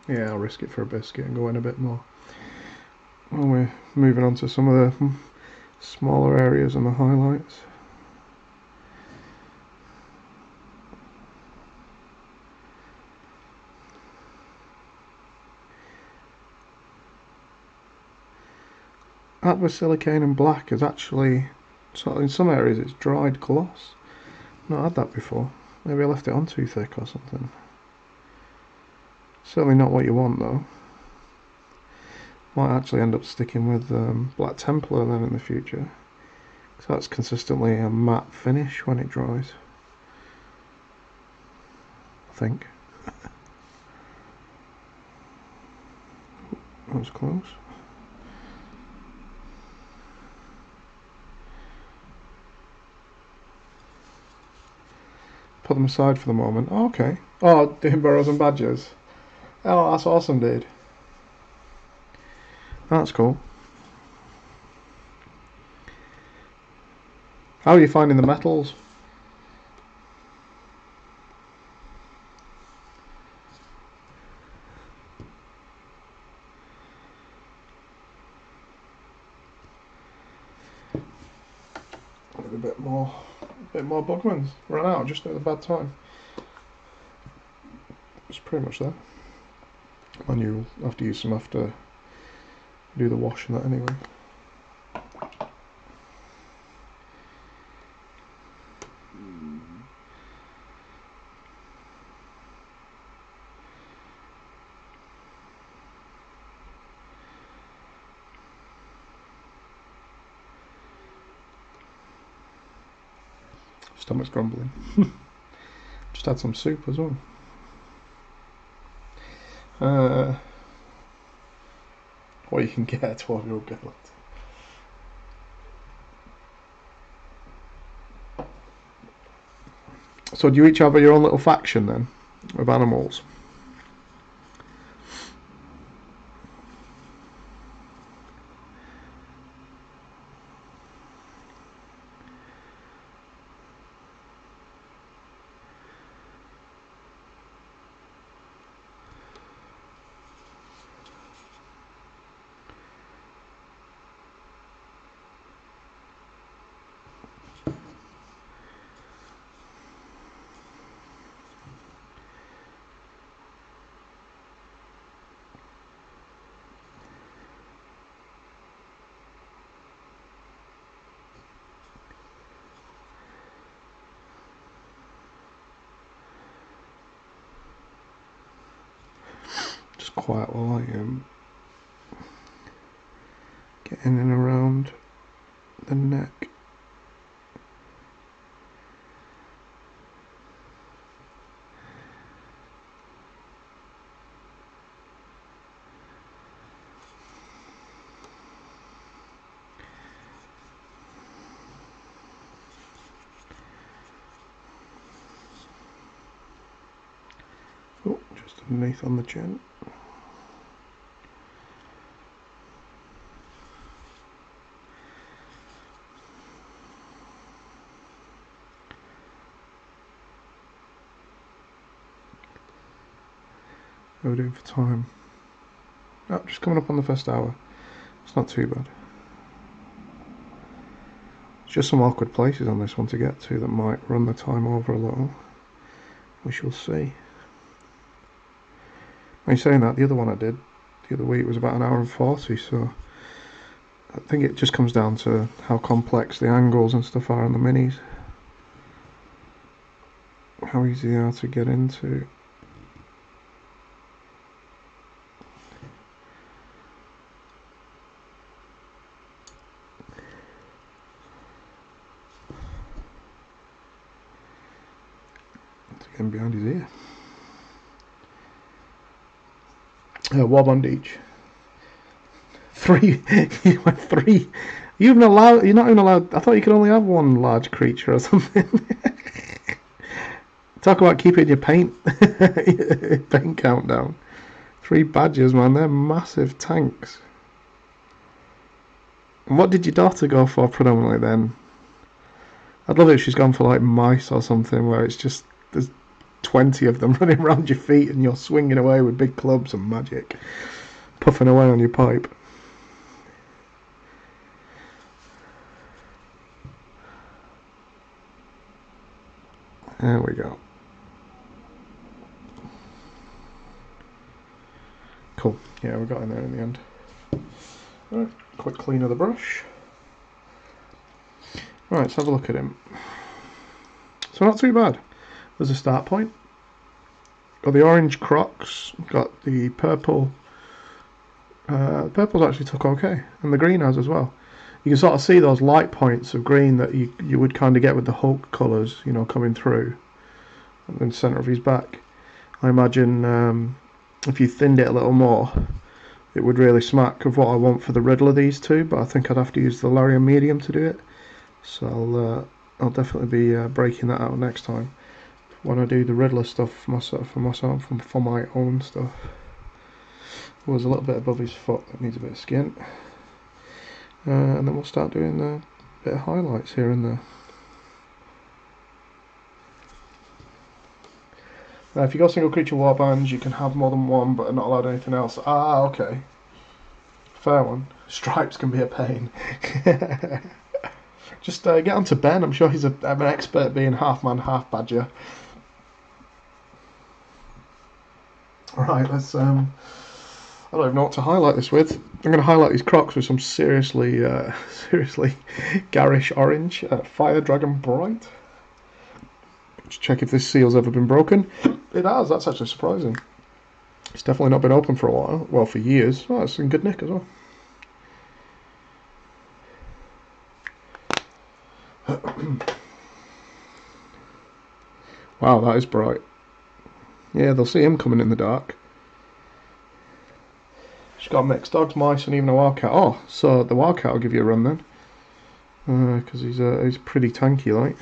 Yeah, I'll risk it for a biscuit and go in a bit more. Well, we're moving on to some of the smaller areas and the highlights. Aqua silicane and black is actually, in some areas it's dried gloss. Not had that before. Maybe I left it on too thick or something. Certainly not what you want though. Might actually end up sticking with Black Templar then in the future, because that's consistently a matte finish when it dries, I think. That was close. Put them aside for the moment. Oh, okay. Oh, doing burrows and badgers. Oh, that's awesome, dude. That's cool. How are you finding the metals? A bit more Bugmans. Ran out just at a bad time. It's pretty much there. And you'll have to use some after do the wash and that anyway. Stomach's grumbling. Just had some soup as well. What you can get a 12-year-old girl. So do you each have your own little faction then of animals? quiet while I get in and around the neck. Oh, just underneath on the chin. How are we doing for time? Oh, just coming up on the first hour. It's not too bad. It's just some awkward places on this one to get to that might run the time over a little. We shall see. When you're saying that, the other one I did the other week was about 1 hour and 40, so I think it just comes down to how complex the angles and stuff are on the minis. How easy they are to get into. Getting behind his ear. Warband each. 3. You went 3. You're not even allowed. I thought you could only have 1 large creature or something. Talk about keeping your paint count down. 3 badgers, man. They're massive tanks. And what did your daughter go for predominantly then? I'd love it if she's gone for like mice or something, where it's just there's 20 of them running around your feet and you're swinging away with big clubs and magic, puffing away on your pipe. There we go. Cool. Yeah, we got in there in the end. Right, quick clean of the brush. Right, let's have a look at him. So not too bad. There's a start point. Got the orange Crocs, got the purple. Purple's actually took okay, and the green has as well. You can sort of see those light points of green that you would kind of get with the Hulk colours, you know, coming through in the centre of his back. I imagine if you thinned it a little more, it would really smack of what I want for the riddle of these two, but I think I'd have to use the Larian medium to do it. So I'll definitely be breaking that out next time when I do the Riddler stuff for my own stuff. There's a little bit above his foot that needs a bit of skin, and then we'll start doing a bit of highlights here and there. Now, if you go single creature warbands, you can have more than 1, but are not allowed anything else. Ah, okay, fair one. Stripes can be a pain. Just get on to Ben. I'm sure he's an expert being half man, half badger. Right, let's. I don't even know what to highlight this with. I'm going to highlight these Crocs with some seriously garish orange. Fire Dragon Bright. Just check if this seal's ever been broken. It has. That's actually surprising. It's definitely not been open for a while. Well, for years. Oh, it's in good nick as well. Wow, that is bright. Yeah, they'll see him coming in the dark. She's got mixed dogs, mice, and even a wildcat. Oh, so the wildcat will give you a run then, because he's pretty tanky, like.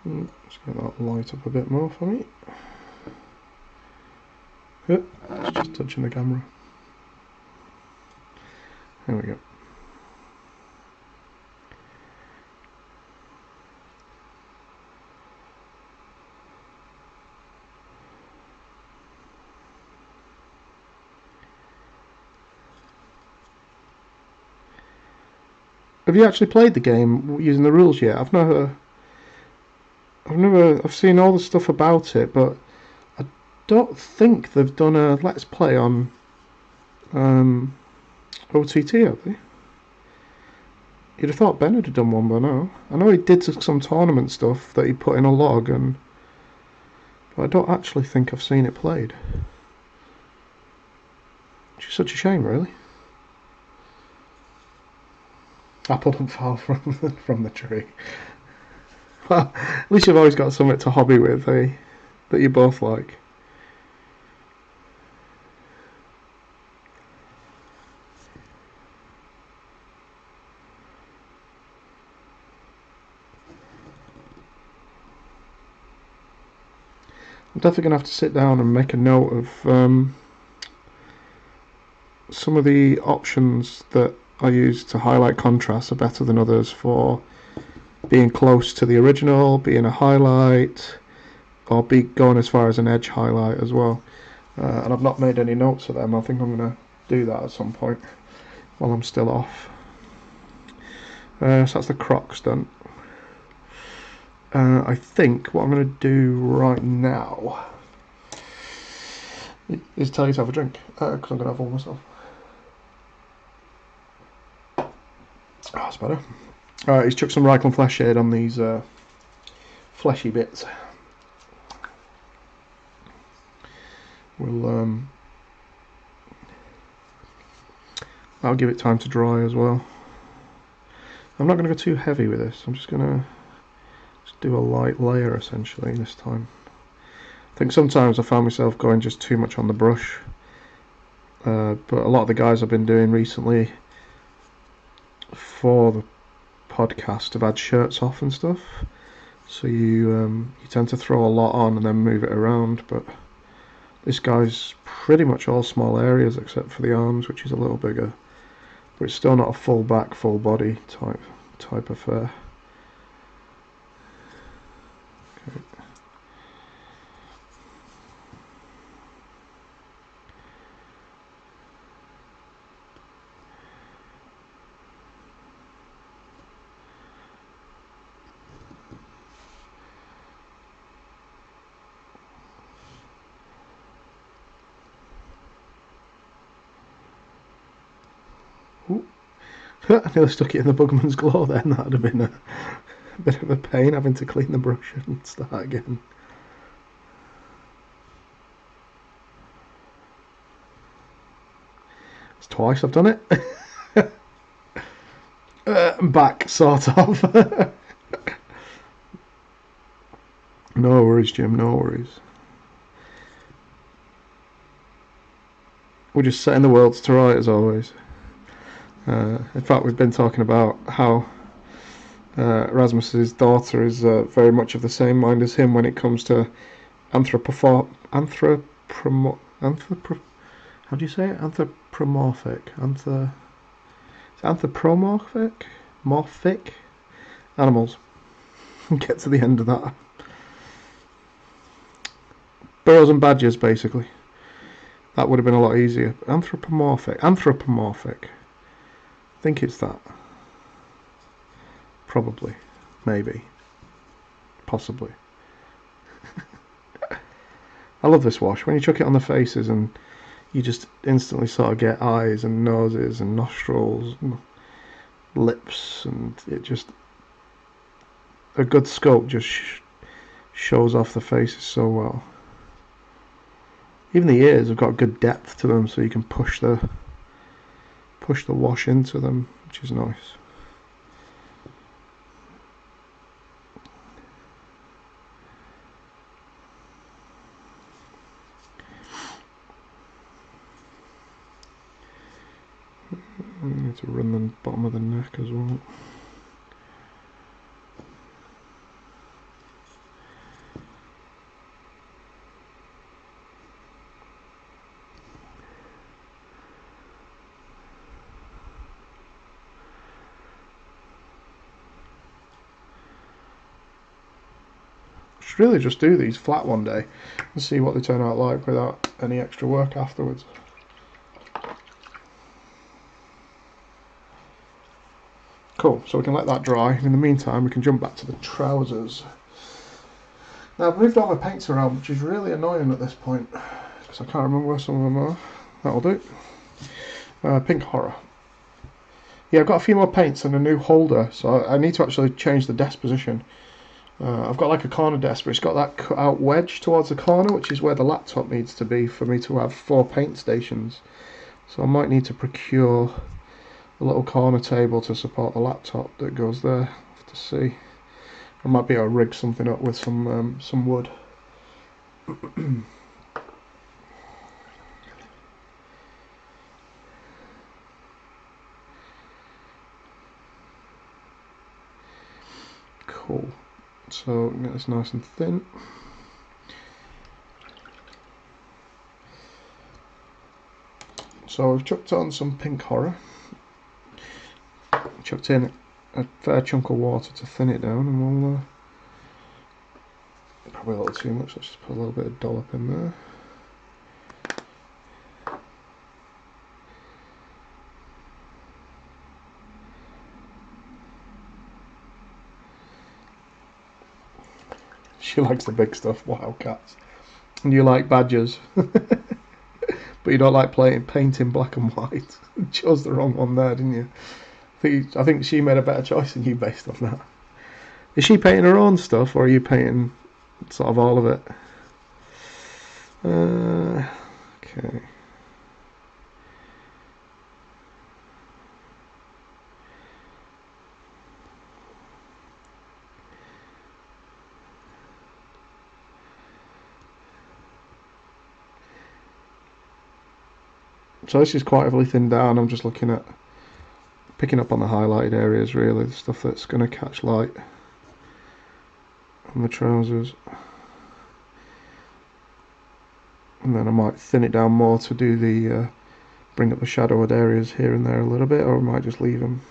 Let's get that light up a bit more for me. It's just touching the camera. There we go. Have you actually played the game using the rules yet? I've seen all the stuff about it, but I don't think they've done a Let's Play on OTT, have they? You'd have thought Ben would have done one by now. I know he did some tournament stuff that he put in a log, and but I don't actually think I've seen it played. Which is such a shame, really. Apple don't fall from the tree. Well, at least you've always got something to hobby with, eh? That you both like. I'm definitely going to have to sit down and make a note of some of the options that I use to highlight contrasts are better than others for being close to the original, being a highlight, or going as far as an edge highlight as well. And I've not made any notes of them. I think I'm going to do that at some point while I'm still off. So that's the Crocs done. I think what I'm going to do right now is tell you to have a drink, because I'm going to have all myself. Oh, that's better. Alright, he's chucked some Reichland Flesh Shade on these fleshy bits. I'll give it time to dry as well. I'm not going to go too heavy with this. I'm just going to do a light layer essentially this time. I think sometimes I found myself going just too much on the brush, but a lot of the guys I've been doing recently for the podcast have had shirts off and stuff, so you tend to throw a lot on and then move it around. But this guy's pretty much all small areas except for the arms, which is a little bigger, but it's still not a full back, full body type affair. Okay. I nearly stuck it in the Bugman's Glow then. That would have been a bit of a pain having to clean the brush and start again. It's twice I've done it. Back, sort of. No worries, Jim, no worries. We're just setting the world to right as always. In fact, we've been talking about how Rasmus's daughter is very much of the same mind as him when it comes to how do you say it? Anthropomorphic morphic animals. Get to the end of that. Burros and badgers, basically. That would have been a lot easier. Anthropomorphic. I think it's that. Probably. Maybe. Possibly. I love this wash. When you chuck it on the faces and you just instantly sort of get eyes and noses and nostrils and lips, and it just... a good sculpt just shows off the faces so well. Even the ears have got good depth to them, so you can push the wash into them, which is nice. I need to run the bottom of the neck as well. Really just do these flat one day and see what they turn out like without any extra work afterwards. Cool, so we can let that dry. In the meantime, we can jump back to the trousers. Now, I've moved all my paints around, which is really annoying at this point because I can't remember where some of them are. That'll do. Pink Horror. Yeah, I've got a few more paints and a new holder, so I need to actually change the desk position I've got like a corner desk, but it's got that cut out wedge towards the corner, which is where the laptop needs to be for me to have 4 paint stations. So I might need to procure a little corner table to support the laptop that goes there. I'll have to see. I might be able to rig something up with some wood. Cool. So get this nice and thin. So we've chucked on some pink horror. Chucked in a fair chunk of water to thin it down, and we'll probably a little too much. Let's just put a little bit of dollop in there. She likes the big stuff, wildcats. And you like badgers. But you don't like painting black and white. You chose the wrong one there, didn't you? I think she made a better choice than you based on that. Is she painting her own stuff, or are you painting sort of all of it? Okay. So this is quite heavily thinned down. I'm just looking at picking up on the highlighted areas, really, the stuff that's going to catch light on the trousers. And then I might thin it down more to do the bring up the shadowed areas here and there a little bit, or I might just leave them.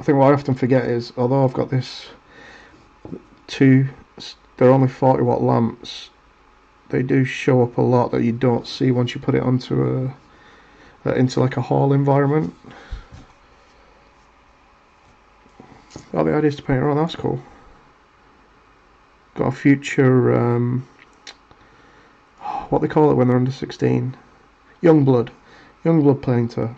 I think what I often forget is, although I've got this they're only 40-watt lamps, they do show up a lot that you don't see once you put it onto into like a hall environment. Oh, the idea is to paint around. That's cool. Got a future what they call it when they're under 16, young blood painter.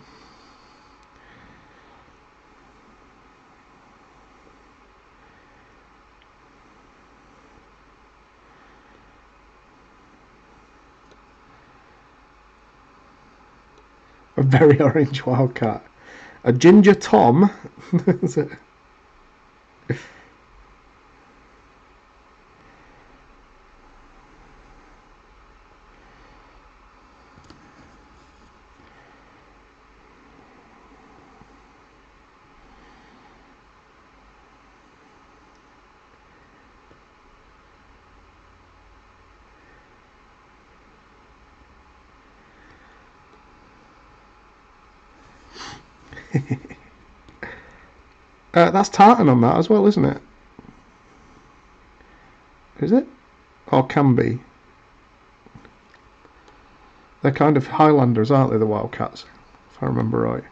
A very orange wildcat. A ginger Tom. Is it? That's tartan on that as well, isn't it? Is it? Or can be. They're kind of Highlanders, aren't they, the wildcats? If I remember right.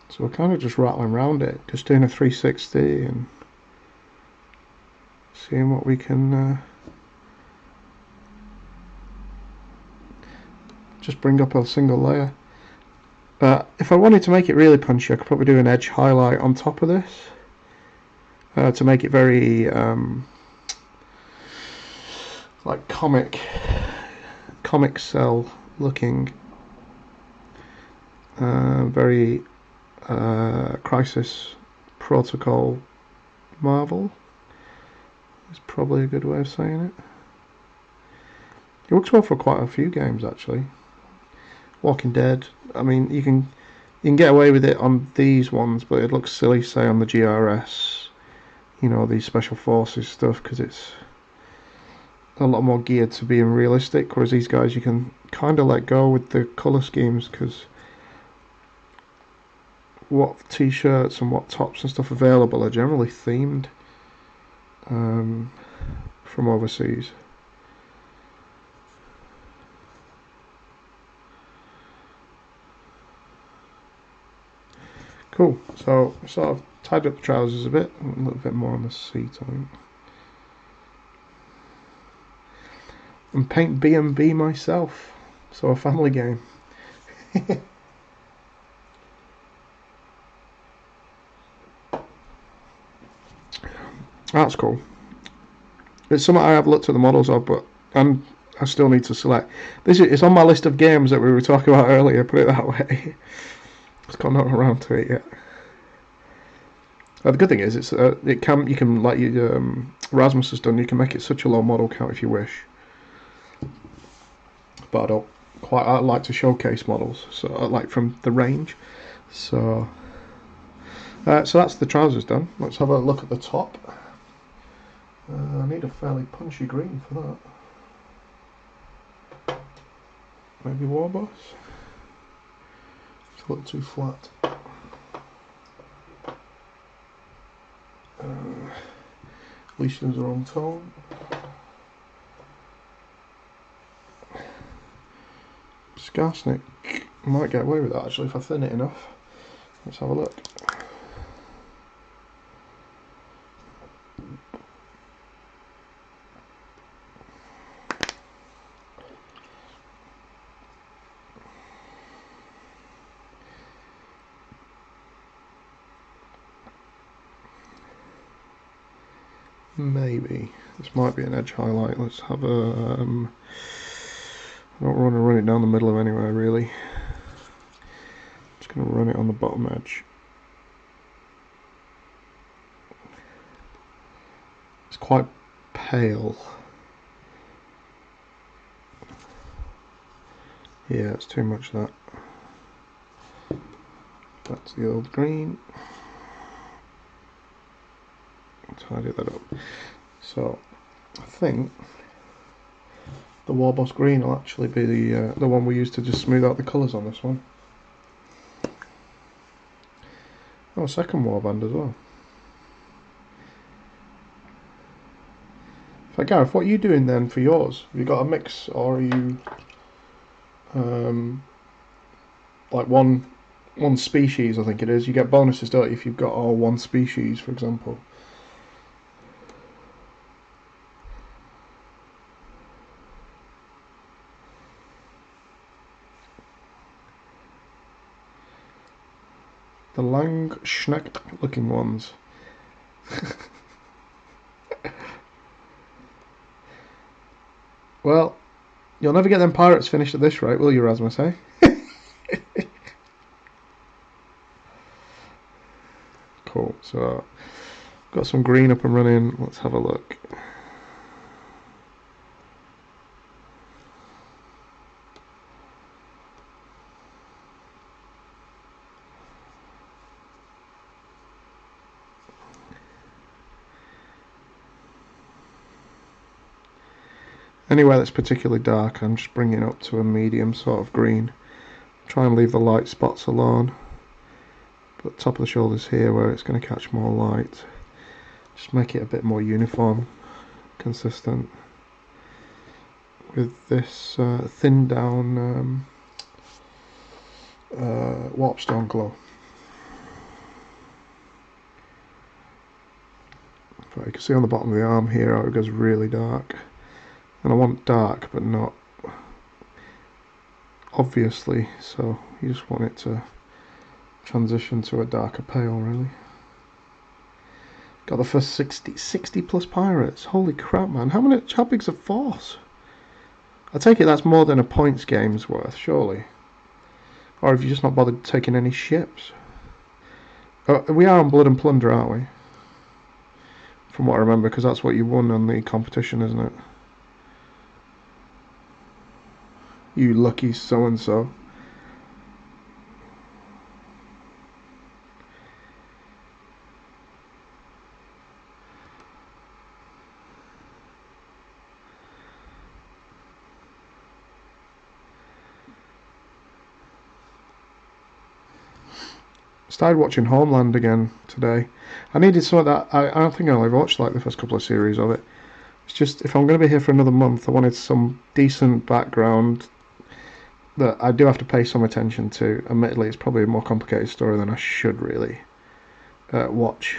So we're kind of just rattling around it, just doing a 360 and seeing what we can just bring up a single layer. If I wanted to make it really punchy, I could probably do an edge highlight on top of this to make it very like comic cell looking, very crisis Protocol Marvel is probably a good way of saying it. It works well for quite a few games actually. Walking Dead. I mean, you can get away with it on these ones, but it looks silly, say, on the GRS. You know, these special forces stuff, because it's a lot more geared to being realistic. Whereas these guys, you can kind of let go with the colour schemes, because what t-shirts and what tops and stuff available are generally themed from overseas. Cool, so sort of tied up the trousers a bit, a little bit more on the seat, I think. And paint B&B myself, so a family game. That's cool. It's something I have looked at the models of, but I still need to select. It's on my list of games that we were talking about earlier, put it that way. Just got not around to it yet. The good thing is, you can like Rasmus has done. You can make it such a low model count if you wish. But I like to showcase models, so I like from the range. So that's the trousers done. Let's have a look at the top. I need a fairly punchy green for that. Maybe Warboss. It's a little too flat. Hessians are on tone. Skarsnik might get away with that actually if I thin it enough. Let's have a look. Maybe this might be an edge highlight. Let's have a I don't want to run it down the middle of anywhere really. Just going to run it on the bottom edge. It's quite pale. Yeah, it's too much of that. That's the old green. Tidy that up. So I think the Warboss green will actually be the one we use to just smooth out the colours on this one. Oh, second warband as well. So Gareth, what are you doing then for yours? Have you got a mix, or are you like one species? I think it is. You get bonuses, don't you, if you've got all one species, for example. The Langschnecht looking ones. Well, you'll never get them pirates finished at this rate, will you, Rasmus, eh? Cool, so got some green up and running. Let's have a look. Anywhere that's particularly dark, I'm just bringing it up to a medium sort of green. Try and leave the light spots alone. But top of the shoulders here, where it's going to catch more light, just make it a bit more uniform, consistent. With this thinned down warpstone glow. But you can see on the bottom of the arm here how it goes really dark. And I want dark, but not obviously, so you just want it to transition to a darker pale, really. Got the first 60 plus pirates. Holy crap, man. How big's a force? I take it that's more than a points game's worth, surely. Or have you just not bothered taking any ships? We are on Blood and Plunder, aren't we? From what I remember, because that's what you won on the competition, isn't it? You lucky so-and-so. Started watching Homeland again today. I needed some of that. I don't think I only watched like the first couple of series of it. It's just, if I'm going to be here for another month, I wanted some decent background that I do have to pay some attention to. Admittedly, it's probably a more complicated story than I should really watch.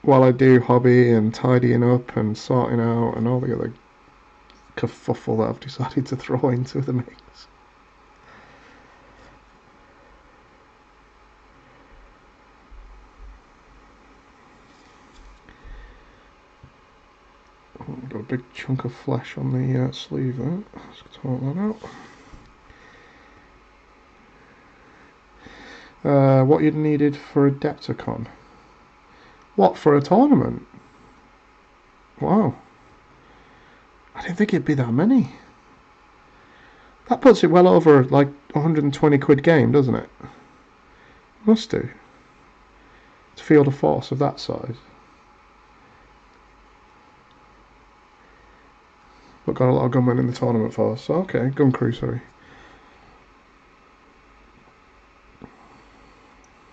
While I do hobby and tidying up and sorting out and all the other kerfuffle that I've decided to throw into the mix. Got a big chunk of flesh on the sleeve there. Let's sort that out. What you'd needed for Adepticon. What, for a tournament? Wow. I didn't think it'd be that many. That puts it well over like 120 quid game, doesn't it? Must do. To field a force of that size. But got a lot of gunmen in the tournament force. So, okay, gun crew, sorry.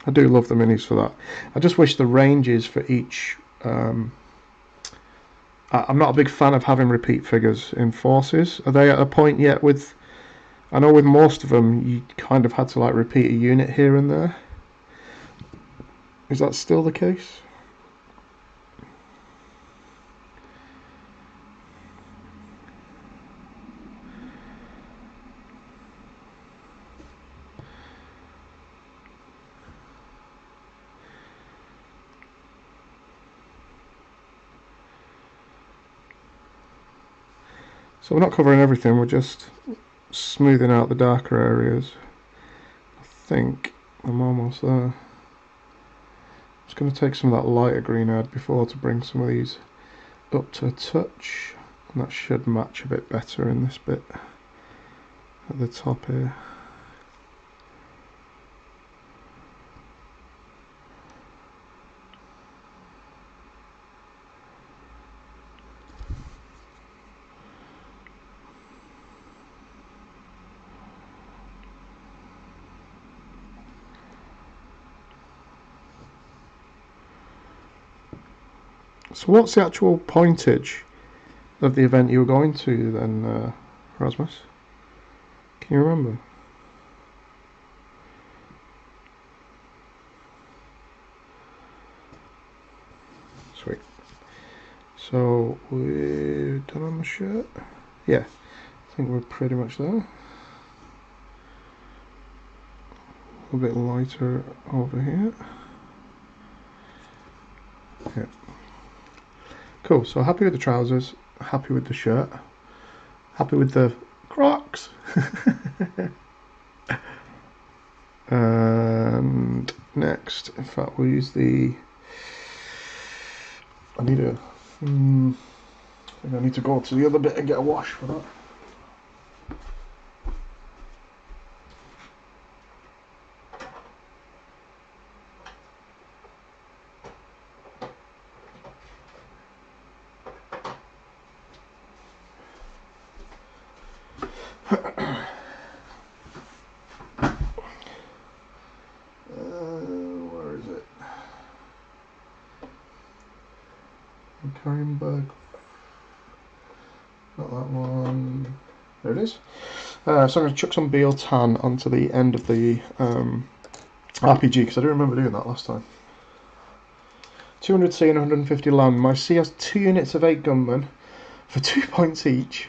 I do love the minis for that. I just wish the ranges for each... I'm not a big fan of having repeat figures in forces. Are they at a point yet with... I know with most of them you kind of had to like repeat a unit here and there. Is that still the case? So we're not covering everything, we're just smoothing out the darker areas. I think I'm almost there. I'm just going to take some of that lighter green I had before to bring some of these up to a touch, and that should match a bit better in this bit at the top here. So what's the actual pointage of the event you were going to then, Rasmus? Can you remember? Sweet. So we're done on the shirt? Yeah, I think we're pretty much there. A bit lighter over here. Yeah. Cool, so happy with the trousers, happy with the shirt, happy with the Crocs. And next, in fact, we'll use the... I think I need to go to the other bit and get a wash for that. Where is it? Karimberg. Not that one. There it is. So I'm going to chuck some Beal Tan onto the end of the RPG, because I do remember doing that last time. 200 C and 150 land. My C has 2 units of 8 gunmen for 2 points each.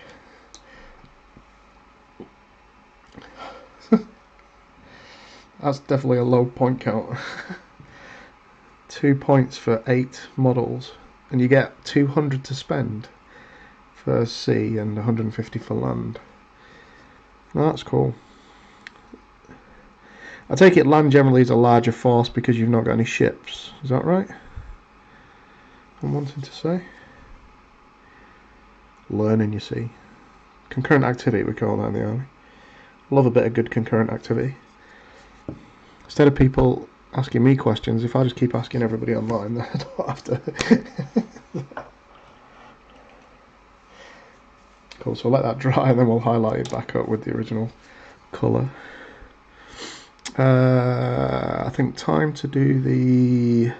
That's definitely a low point count. 2 points for 8 models, and you get 200 to spend for C and 150 for land. Oh, that's cool. I take it land generally is a larger force because you've not got any ships. Is that right? I'm wanting to say. Learning, you see. Concurrent activity, we call that in the army. Love a bit of good concurrent activity. Instead of people asking me questions, if I just keep asking everybody online, then I don't have to. Cool, so let that dry and then we'll highlight it back up with the original colour. I think time to do the...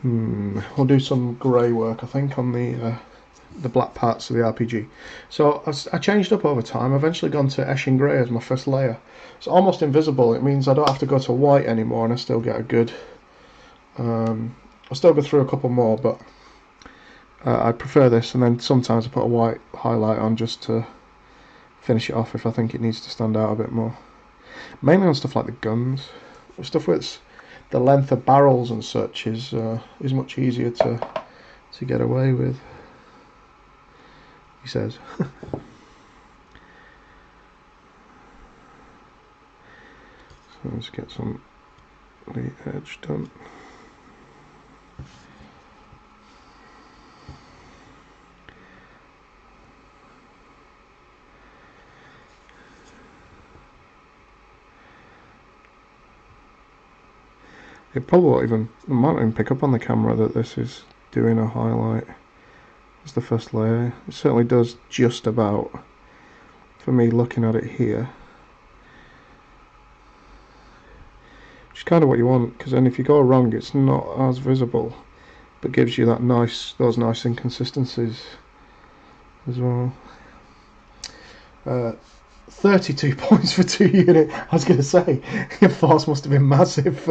we'll do some grey work, I think, on the black parts of the RPG. So I changed up over time. I've eventually gone to Hessian grey as my first layer. It's almost invisible. It means I don't have to go to white anymore, and I still get a good... I'll still go through a couple more, but I prefer this, and then sometimes I put a white highlight on just to finish it off if I think it needs to stand out a bit more. Mainly on stuff like the guns. Stuff with the length of barrels and such is much easier to get away with, he says. So let's get some of the edge done. It probably won't even, it might not even pick up on the camera that this is doing a highlight. It's the first layer. It certainly does just about, for me looking at it here. Which is kind of what you want, because then if you go wrong it's not as visible, but gives you that those nice inconsistencies as well. 32 points for 2 unit. I was going to say, your force must have been massive.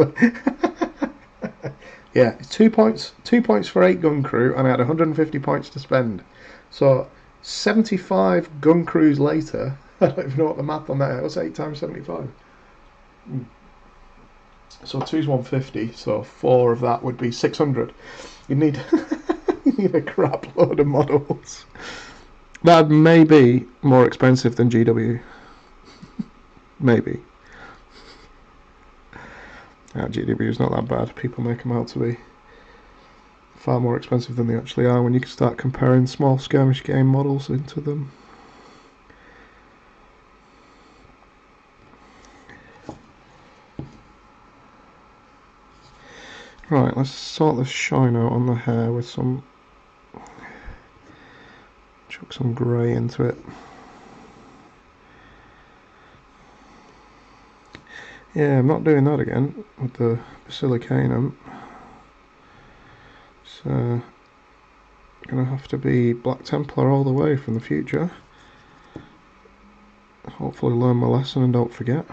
Yeah, it's 2 points. 2 points for 8 gun crew, and I had 150 points to spend. So 75 gun crews later, I don't even know what the math on that is. What's 8 times 75? So 2's 150. So 4 of that would be 600. You need you need a crap load of models. That may be more expensive than GW. Maybe. GW is not that bad. People make them out to be far more expensive than they actually are when you can start comparing small skirmish game models into them. Right, let's sort the shine out on the hair with some... chuck some grey into it. Yeah, I'm not doing that again with the basilicanum. So, gonna have to be Black Templar all the way from the future. Hopefully learn my lesson and don't forget.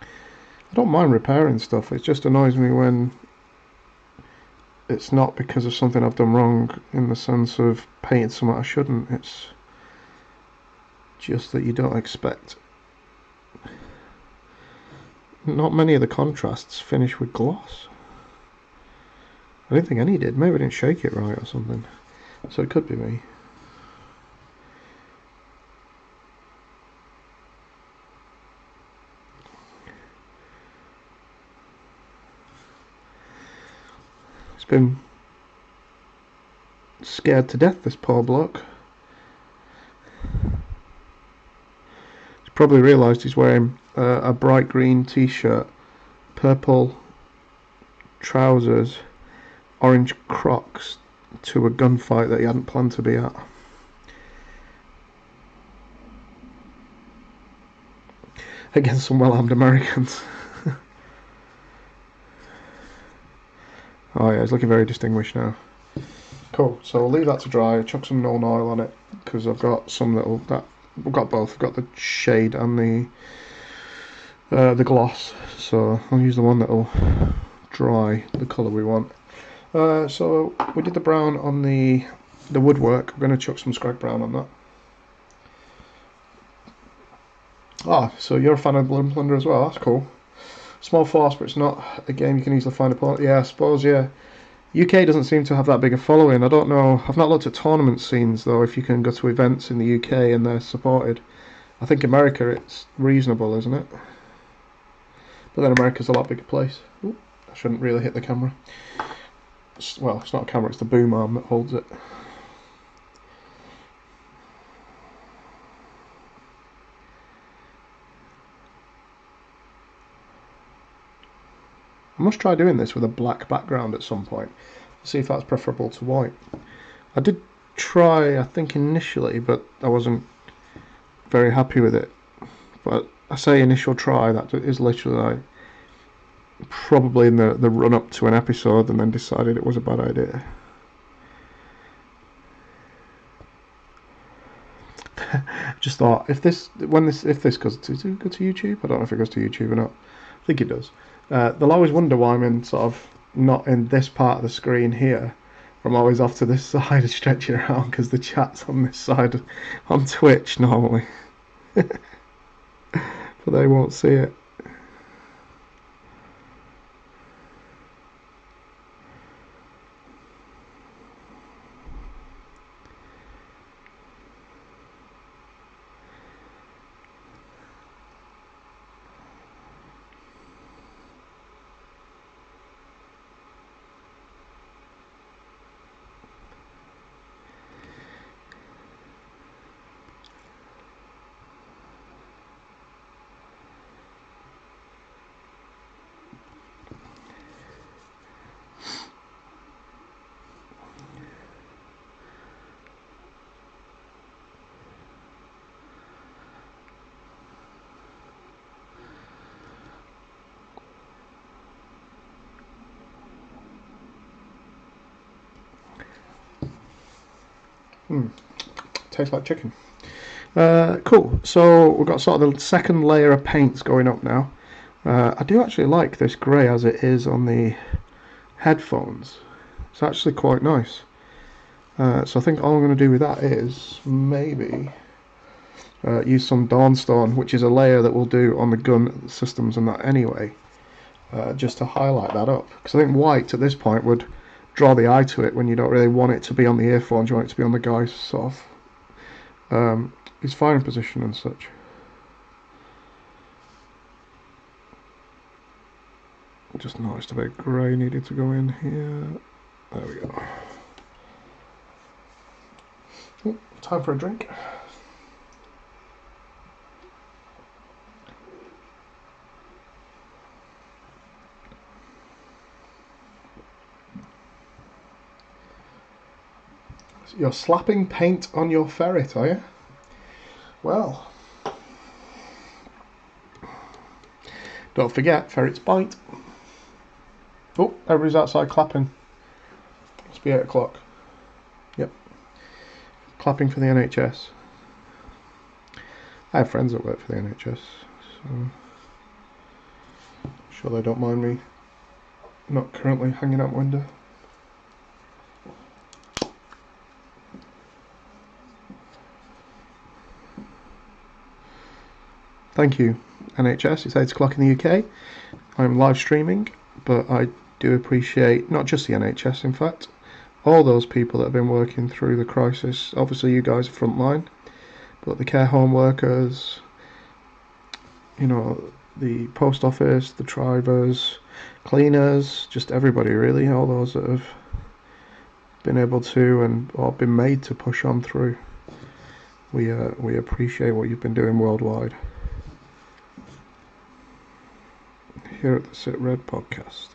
I don't mind repairing stuff, it just annoys me when it's not because of something I've done wrong, in the sense of painting something I shouldn't. It's just that you don't expect. Not many of the contrasts finish with gloss. I don't think any did. Maybe I didn't shake it right or something. So it could be me. He's been scared to death, this poor bloke. He's probably realised he's wearing a bright green t-shirt, purple trousers, orange Crocs to a gunfight that he hadn't planned to be at. Against some well-armed Americans. Oh yeah, he's looking very distinguished now. Cool, so we'll leave that to dry, chuck some Nuln oil on it, because I've got some I've got both. I've got the shade and the gloss, so I'll use the one that'll dry the colour we want. So we did the brown on the woodwork. I'm going to chuck some scrag brown on that. Ah, so you're a fan of Blood and Plunder as well, that's cool. Small force, but it's not a game you can easily find opponent. Yeah, I suppose, yeah. UK doesn't seem to have that big a following. I don't know. I've not looked at tournament scenes, though, if you can go to events in the UK and they're supported. I think America, it's reasonable, isn't it? But then America's a lot bigger place. Ooh, I shouldn't really hit the camera. Well, it's not a camera, it's the boom arm that holds it. I must try doing this with a black background at some point. See if that's preferable to white. I did try, I think, initially, but I wasn't very happy with it. But I say initial try, that is literally like probably in the run up to an episode, and then decided it was a bad idea. Just thought if this goes to YouTube, I don't know if it goes to YouTube or not. I think it does. They'll always wonder why I'm in sort of not in this part of the screen here. I'm always off to this side and stretching around because the chat's on this side on Twitch normally. But they won't see it. Tastes like chicken. Cool. So we've got sort of the second layer of paints going up now. I do actually like this grey as it is on the headphones. It's actually quite nice. So I think all I'm going to do with that is maybe use some Dawnstone, which is a layer that we'll do on the gun systems and that anyway, just to highlight that up. Because I think white at this point would draw the eye to it when you don't really want it to be on the earphones, you want it to be on the guy's sort of his firing position and such. I just noticed a bit of grey needed to go in here. There we go. Oh, time for a drink. You're slapping paint on your ferret, are you? Well, don't forget, ferrets bite. Oh, everybody's outside clapping. Must be 8 o'clock. Yep. Clapping for the NHS. I have friends that work for the NHS, so I'm sure they don't mind me not currently hanging out the window. Thank you, NHS. It's 8 o'clock in the UK. I'm live streaming, but I do appreciate not just the NHS, in fact, all those people that have been working through the crisis. Obviously, you guys are frontline, but the care home workers, you know, the post office, the drivers, cleaners, just everybody really, all those that have been able to and or been made to push on through. We appreciate what you've been doing worldwide. Here at the Sit Red podcast.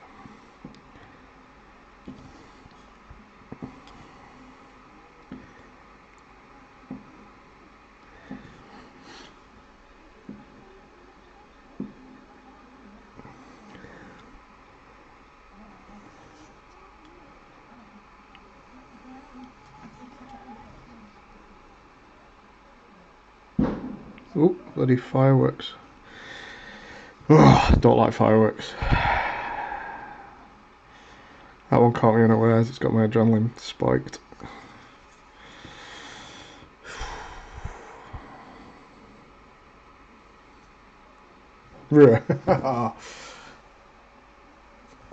Oh, bloody fireworks. Oh, don't like fireworks. That one caught me unawares, it's got my adrenaline spiked.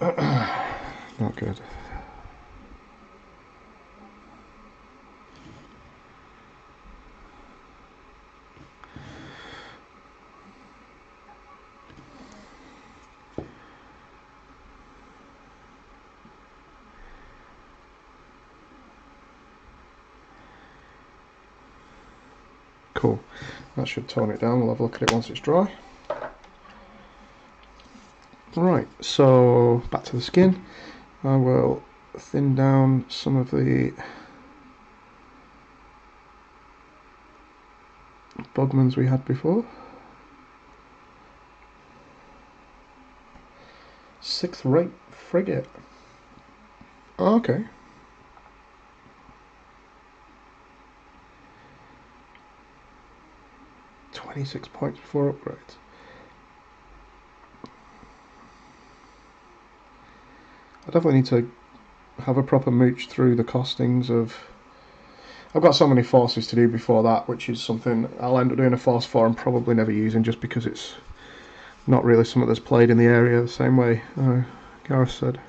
Not good. Cool. That should tone it down. We'll have a look at it once it's dry. Right, so back to the skin. I will thin down some of the Bugmans we had before. 6th rate frigate. Oh, okay. £26 before upgrades. I definitely need to have a proper mooch through the costings of... I've got so many forces to do before that, which is something I'll end up doing a force for and probably never using, just because it's not really something that's played in the area the same way Gareth said.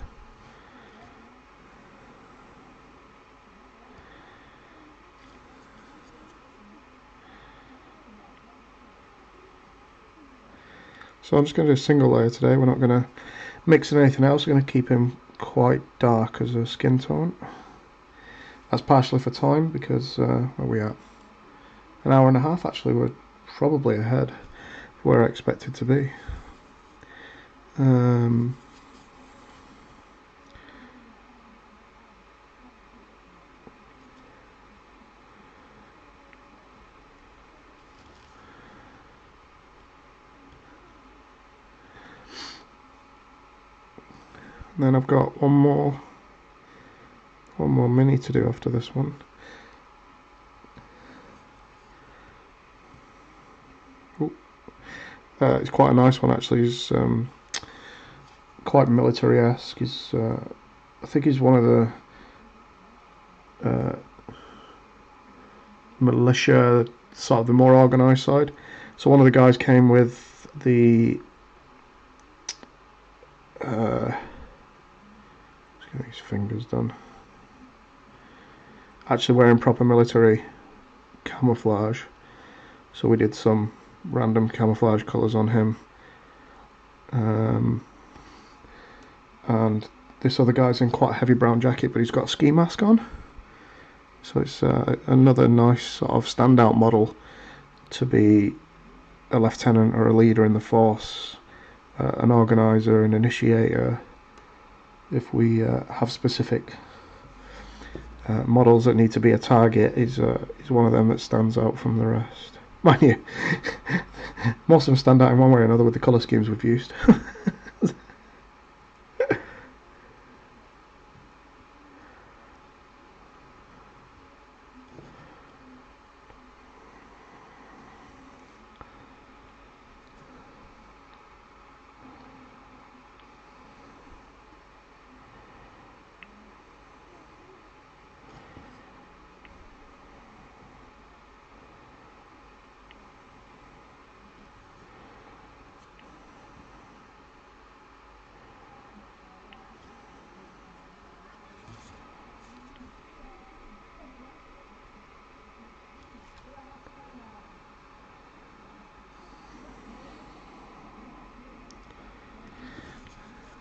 So I'm just going to do a single layer today. We're not going to mix in anything else. We're going to keep him quite dark as a skin tone. That's partially for time, because where are we at? An hour and a half actually. We're probably ahead of where I expected to be. Then I've got one more mini to do after this one. It's quite a nice one actually. He's quite military-esque. He's I think he's one of the militia, sort of the more organised side. So one of the guys came with the let's get his fingers done. Actually wearing proper military camouflage. So we did some random camouflage colours on him. And this other guy's in quite a heavy brown jacket, but he's got a ski mask on. So it's another nice sort of standout model to be a lieutenant or a leader in the force, an organizer, an initiator. If we have specific models that need to be a target, is one of them that stands out from the rest. Mind you, most of them stand out in one way or another with the colour schemes we've used.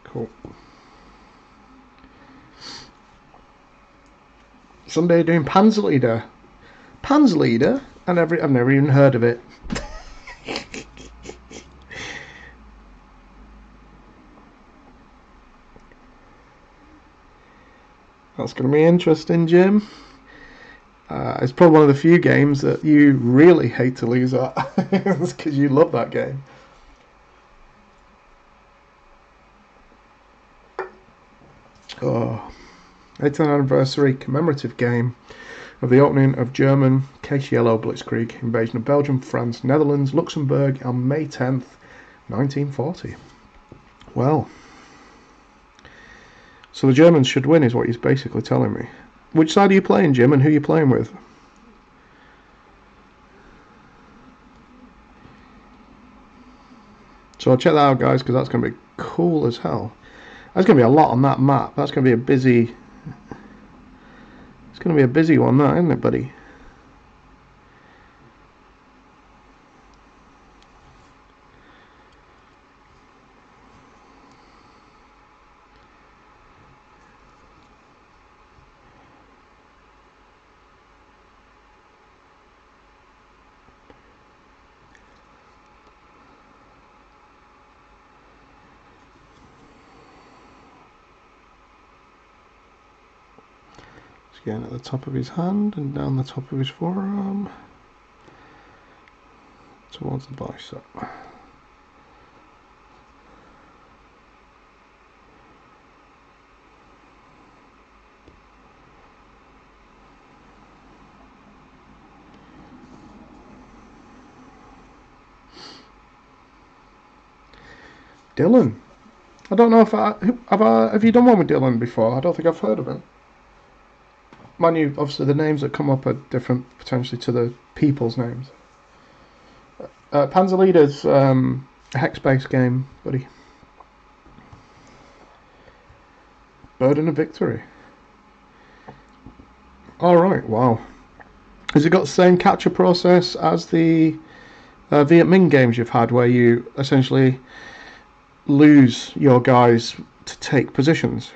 Cool. Sunday doing Panzerleader. Panzerleader? I've never even heard of it. That's going to be interesting, Jim. It's probably one of the few games that you really hate to lose at, because you love that game. Oh, 18th anniversary commemorative game of the opening of German Case Yellow Blitzkrieg invasion of Belgium, France, Netherlands, Luxembourg on May 10th, 1940. Well, so the Germans should win is what he's basically telling me. Which side are you playing, Jim, and who are you playing with? So I'll check that out, guys, because that's going to be cool as hell. That's going to be a lot on that map. That's going to be a busy... It's going to be a busy one, that, isn't it, buddy? Again, at the top of his hand and down the top of his forearm towards the bicep. Dylan. I don't know if have you done one with Dylan before? I don't think I've heard of him. Mind you, obviously the names that come up are different potentially to the people's names. Panzer Leader's a hex-based game, buddy. Burden of Victory. Alright, wow. Has it got the same capture process as the Viet Minh games you've had, where you essentially lose your guys to take positions?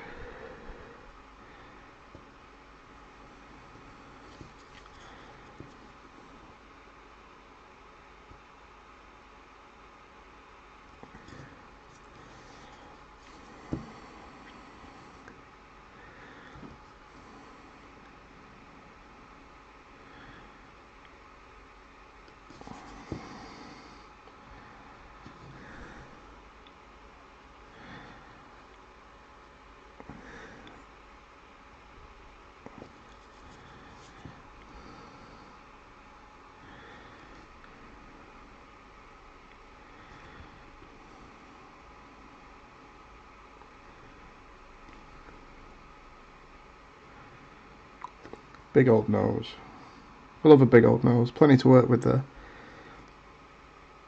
Big old nose. I love a big old nose. Plenty to work with there.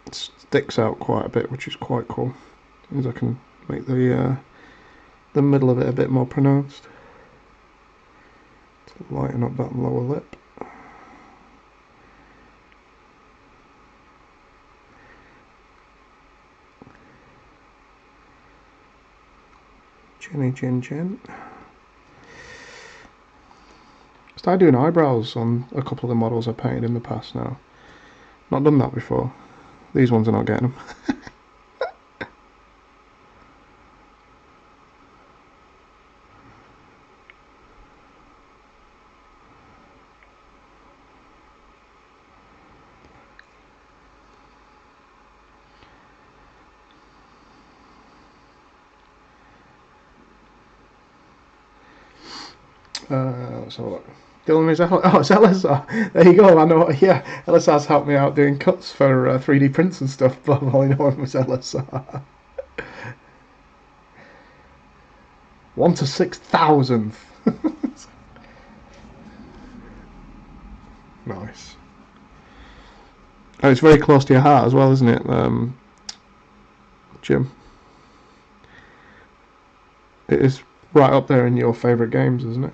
It sticks out quite a bit, which is quite cool. Means I can make the middle of it a bit more pronounced. To lighten up that lower lip. Chinny chin chin. Started doing eyebrows on a couple of the models I painted in the past now. Not done that before. These ones are not getting them. Let's have a look. Dylan is it's LSR. There you go. I know. Yeah, LSR's helped me out doing cuts for 3D prints and stuff. But all I know it was LSR. 1 to 6,000th. Nice. And it's very close to your heart as well, isn't it, Jim? It is right up there in your favourite games, isn't it?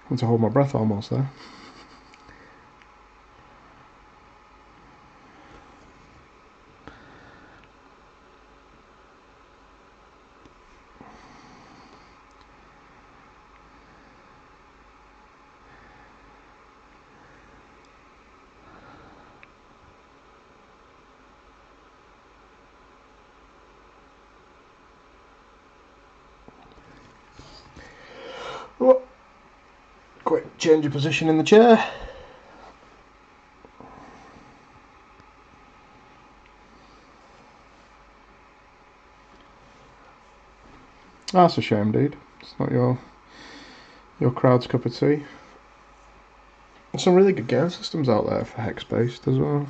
I want to hold my breath almost there. Quick change of position in the chair. That's a shame, dude. It's not your crowd's cup of tea. There's some really good game systems out there for hex-based as well.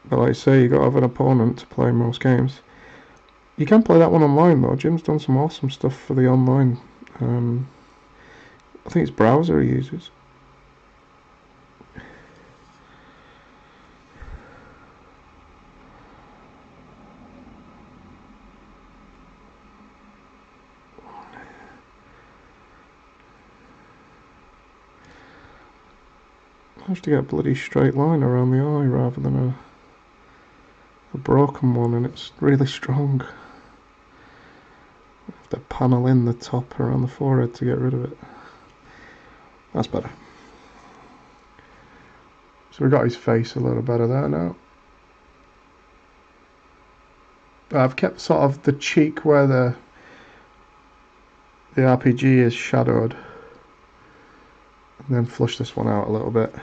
But like I say, you got to have an opponent to play most games. You can play that one online though. Jim's done some awesome stuff for the online. I think it's browser he uses. I have to get a bloody straight line around the eye rather than a broken one, and it's really strong. I have to panel in the top around the forehead to get rid of it. That's better. So we got his face a little better there now. I've kept sort of the cheek where the RPG is shadowed, and then flush this one out a little bit.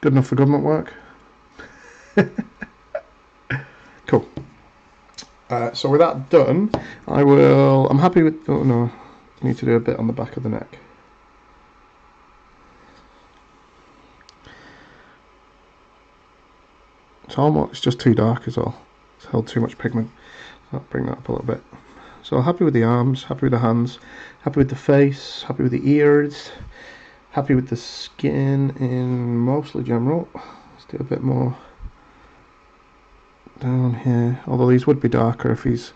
Good enough for government work. Cool. So with that done, I'm happy with. Oh no, I need to do a bit on the back of the neck. It's just too dark is all. It's held too much pigment. I'll bring that up a little bit. So happy with the arms, happy with the hands, happy with the face, happy with the ears, happy with the skin in mostly general. Let's do a bit more down here. Although these would be darker if he's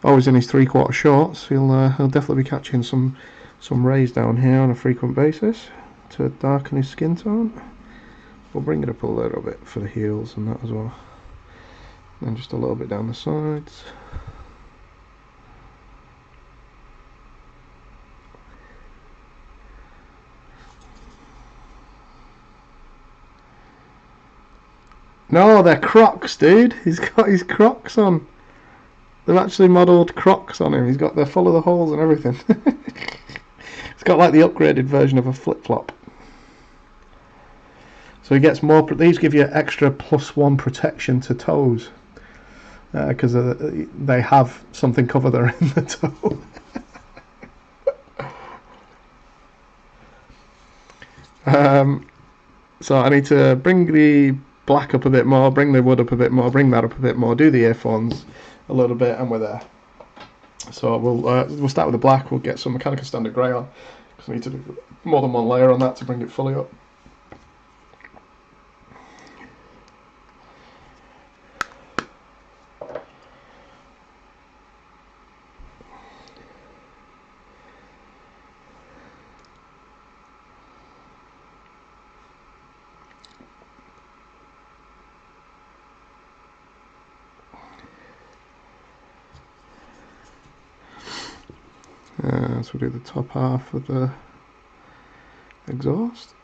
always in his 3/4 shorts. He'll definitely be catching some rays down here on a frequent basis to darken his skin tone. We'll bring it up a little bit for the heels and that as well. And just a little bit down the sides. No, they're Crocs, dude. He's got his Crocs on. They've actually modelled Crocs on him. They're full of the holes and everything. It's got like the upgraded version of a flip-flop. So he gets more. These give you extra +1 protection to toes because they have something cover there in the toe. So I need to bring the black up a bit more, bring the wood up a bit more, bring that up a bit more, do the earphones a little bit, and we're there. So we'll start with the black. We'll get some mechanical standard grey on because we need to do more than one layer on that to bring it fully up. So we'll do the top half of the exhaust.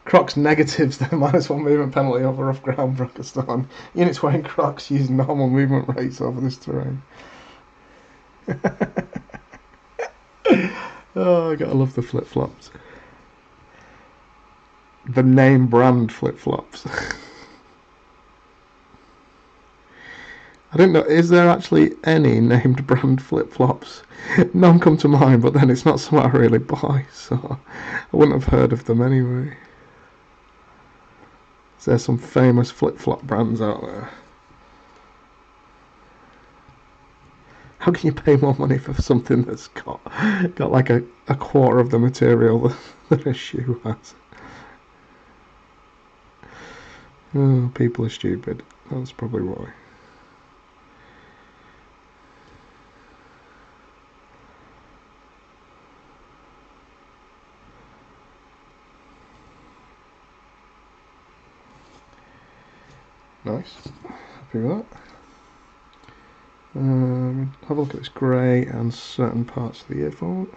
Crocs negatives the -1 movement penalty over rough ground, Brockerstone. Units wearing Crocs use normal movement rates over this terrain. Oh, I gotta love the flip-flops. The name brand flip-flops. I don't know, is there actually any named brand flip-flops? None come to mind, but then it's not something I really buy, so I wouldn't have heard of them anyway. Is there some famous flip-flop brands out there? How can you pay more money for something that's got like a quarter of the material that a shoe has? Oh, people are stupid. That's probably why. Nice. Happy with that. Have a look at this grey and certain parts of the earphone.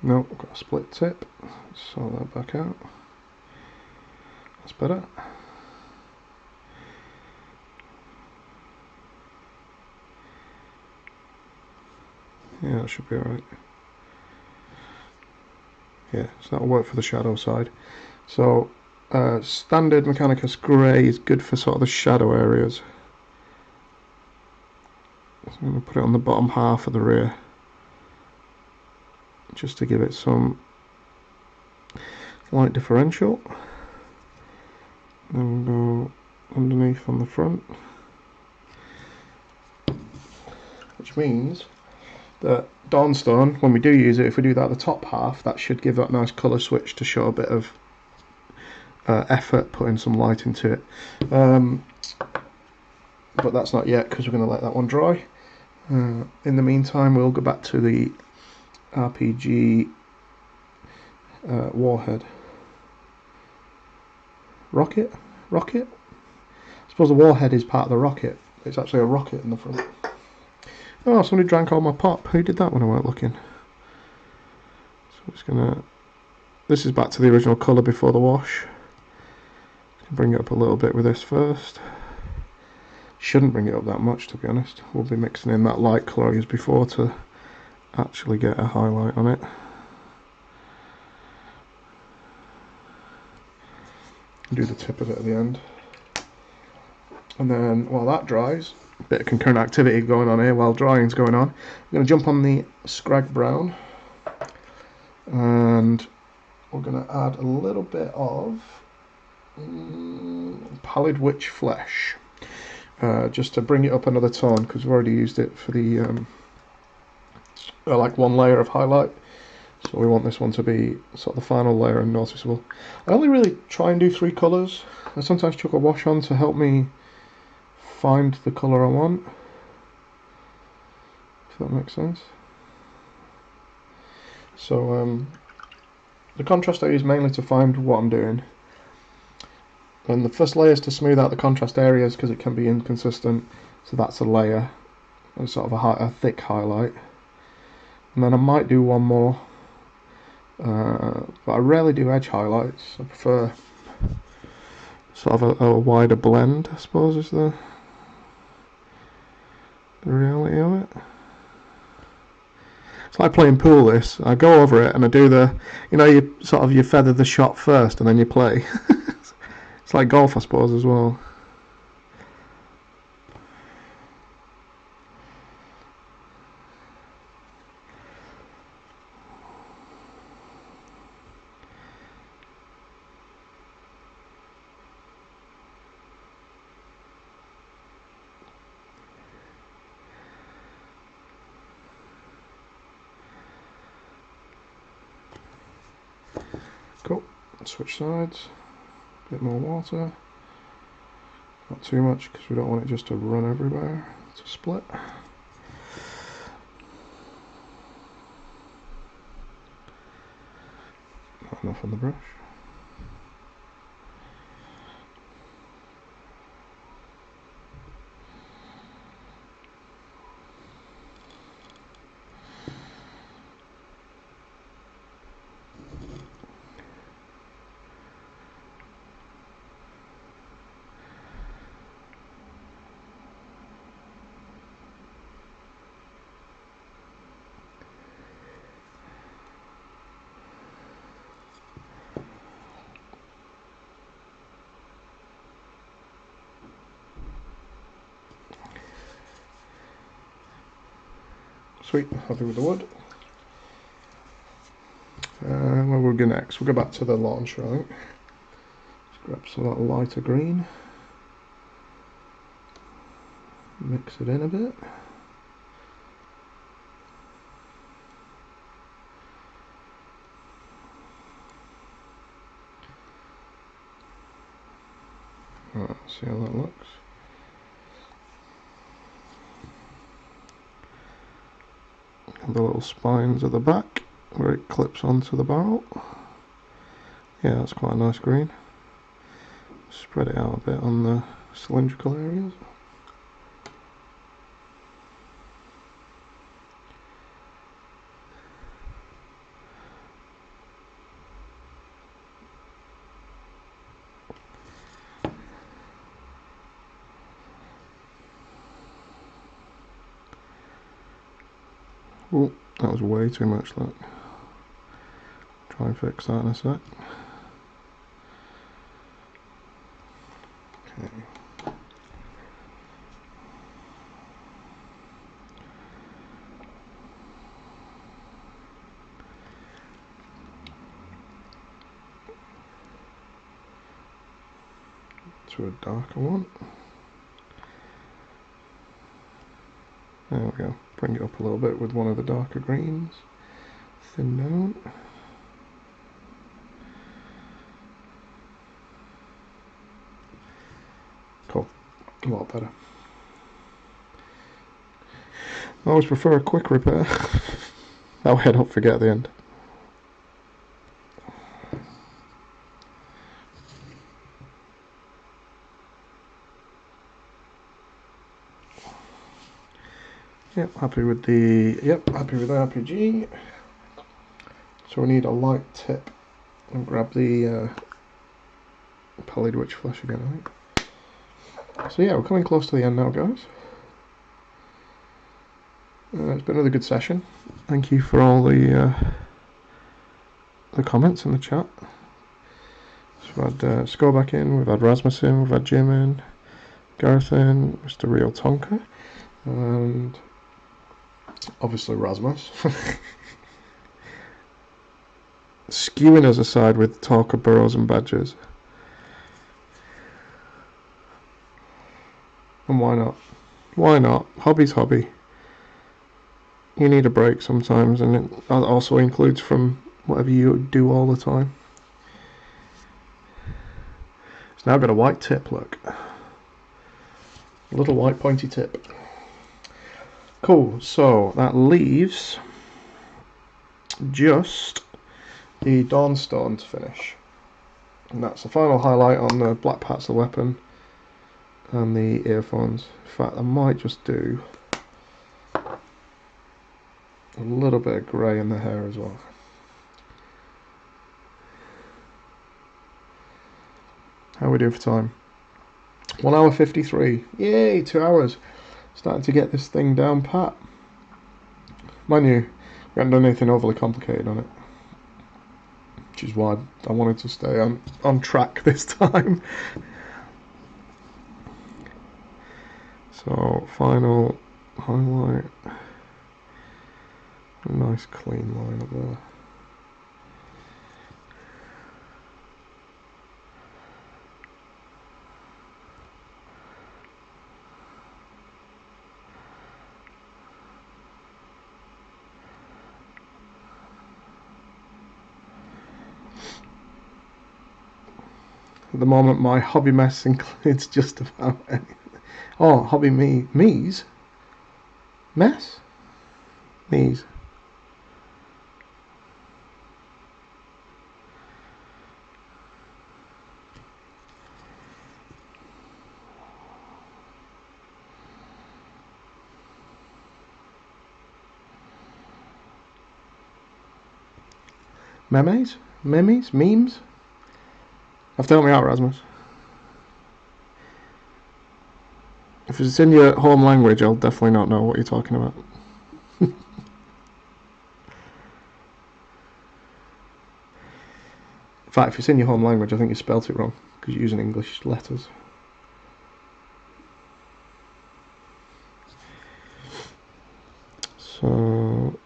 No, I've got a split tip. Sort that back out. That's better. Yeah, that should be alright. Yeah, so that'll work for the shadow side. So, standard Mechanicus grey is good for sort of the shadow areas. So I'm going to put it on the bottom half of the rear, just to give it some light differential. Then we'll go underneath on the front, which means that Dawnstone, when we do use it, if we do that at the top half, that should give that nice colour switch to show a bit of effort putting some light into it. But that's not yet, because we're going to let that one dry. In the meantime, we'll go back to the RPG warhead. Rocket? I suppose the warhead is part of the rocket. It's actually a rocket in the front. Oh, somebody drank all my pop. Who did that when I weren't looking? So I'm just gonna... This is back to the original colour before the wash. Bring it up a little bit with this first. Shouldn't bring it up that much, to be honest. We'll be mixing in that light colour I used before to actually get a highlight on it. Do the tip of it at the end. And then while that dries, a bit of concurrent activity going on here while drying's going on. I'm going to jump on the Scrag Brown, and we're going to add a little bit of Pallid Witch Flesh, just to bring it up another tone, because we've already used it for the like one layer of highlight. So we want this one to be sort of the final layer and noticeable. I only really try and do 3 colours. I sometimes chuck a wash on to help me find the colour I want, if that makes sense. So the contrast I use mainly to find what I'm doing. And the first layer is to smooth out the contrast areas, because it can be inconsistent. So that's a layer, a sort of a thick highlight. And then I might do one more. But I rarely do edge highlights. I prefer sort of a wider blend, I suppose, is the reality of it. It's like playing pool. This, I go over it and I do the, you know, you sort of you feather the shot first and then you play. It's like golf, I suppose, as well. Cool. Switch sides. A bit more water. Not too much, because we don't want it just to run everywhere. It's a split. Not enough on the brush. Sweet, happy with the wood. Where we'll go next? We'll go back to the launcher, I think. Just grab some of that lighter green. Mix it in a bit. Right, see how that looks. The little spines at the back where it clips onto the barrel. Yeah, that's quite a nice green. Spread it out a bit on the cylindrical areas. Oh, that was way too much, look. Try and fix that in a sec. Okay. To a darker one. There we go. Bring it up a little bit with one of the darker greens. Thin down. Cool. A lot better. I always prefer a quick repair. That way I don't forget at the end. Yep, happy with the RPG. So we need a light tip. And grab the Pallid Witch Flesh again, I think. So yeah, we're coming close to the end now, guys. It's been another good session. Thank you for all the comments in the chat. So we've had Score back in, we've had Rasmus in, we've had Jim in, Gareth in, Mr. Real Tonka, and obviously Rasmus. Skewing us aside with talk of burrows and badgers. And why not? Why not? Hobby's hobby. You need a break sometimes, and it also includes from whatever you do all the time. It's now got a white tip, look. A little white pointy tip. Cool, so that leaves just the Dawnstone to finish. And that's the final highlight on the black parts of the weapon and the earphones. In fact, I might just do a little bit of grey in the hair as well. How are we doing for time? 1 hour 53. Yay, 2 hours. Starting to get this thing down pat. Mind you, we haven't done anything overly complicated on it. Which is why I wanted to stay on track this time. So, final highlight. A nice clean line up there. At the moment, my hobby mess includes just about anything. Oh, hobby me's? Mess? Me's. Memes? Memes? Memes? Have to help me out, Rasmus. If it's in your home language, I'll definitely not know what you're talking about. In fact, if it's in your home language, I think you spelt it wrong, because you're using English letters. So,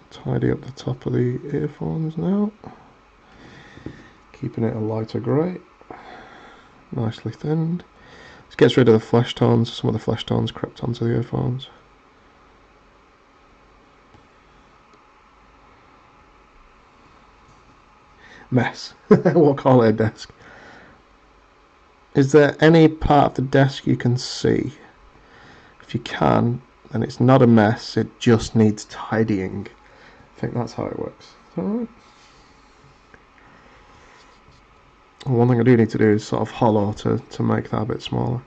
tidy up the top of the earphones now. Keeping it a lighter grey. Nicely thinned. This gets rid of the flesh tones. Some of the flesh tones crept onto the earphones. Mess. We'll call it a desk. Is there any part of the desk you can see? If you can, then it's not a mess, it just needs tidying. I think that's how it works. Alright. One thing I do need to do is sort of hollow to make that a bit smaller.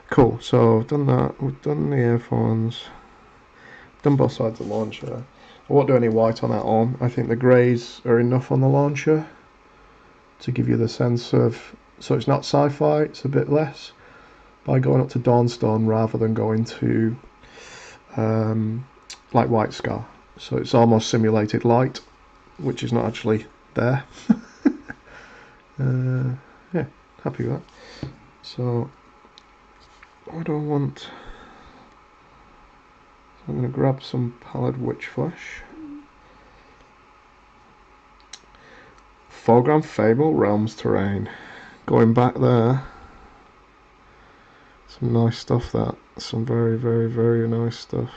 Cool, so I've done that, we've done the earphones, done both sides of the launcher. I won't do any white on that arm. I think the greys are enough on the launcher to give you the sense of, so it's not sci-fi, it's a bit less, by going up to Dawnstone rather than going to like White Scar. So it's almost simulated light, which is not actually there. Yeah, happy with that. So what do I want? So I'm going to grab some pallid witch flesh. Foreground Fable Realms terrain. Going back there. Some nice stuff, that. Some very, very, very nice stuff.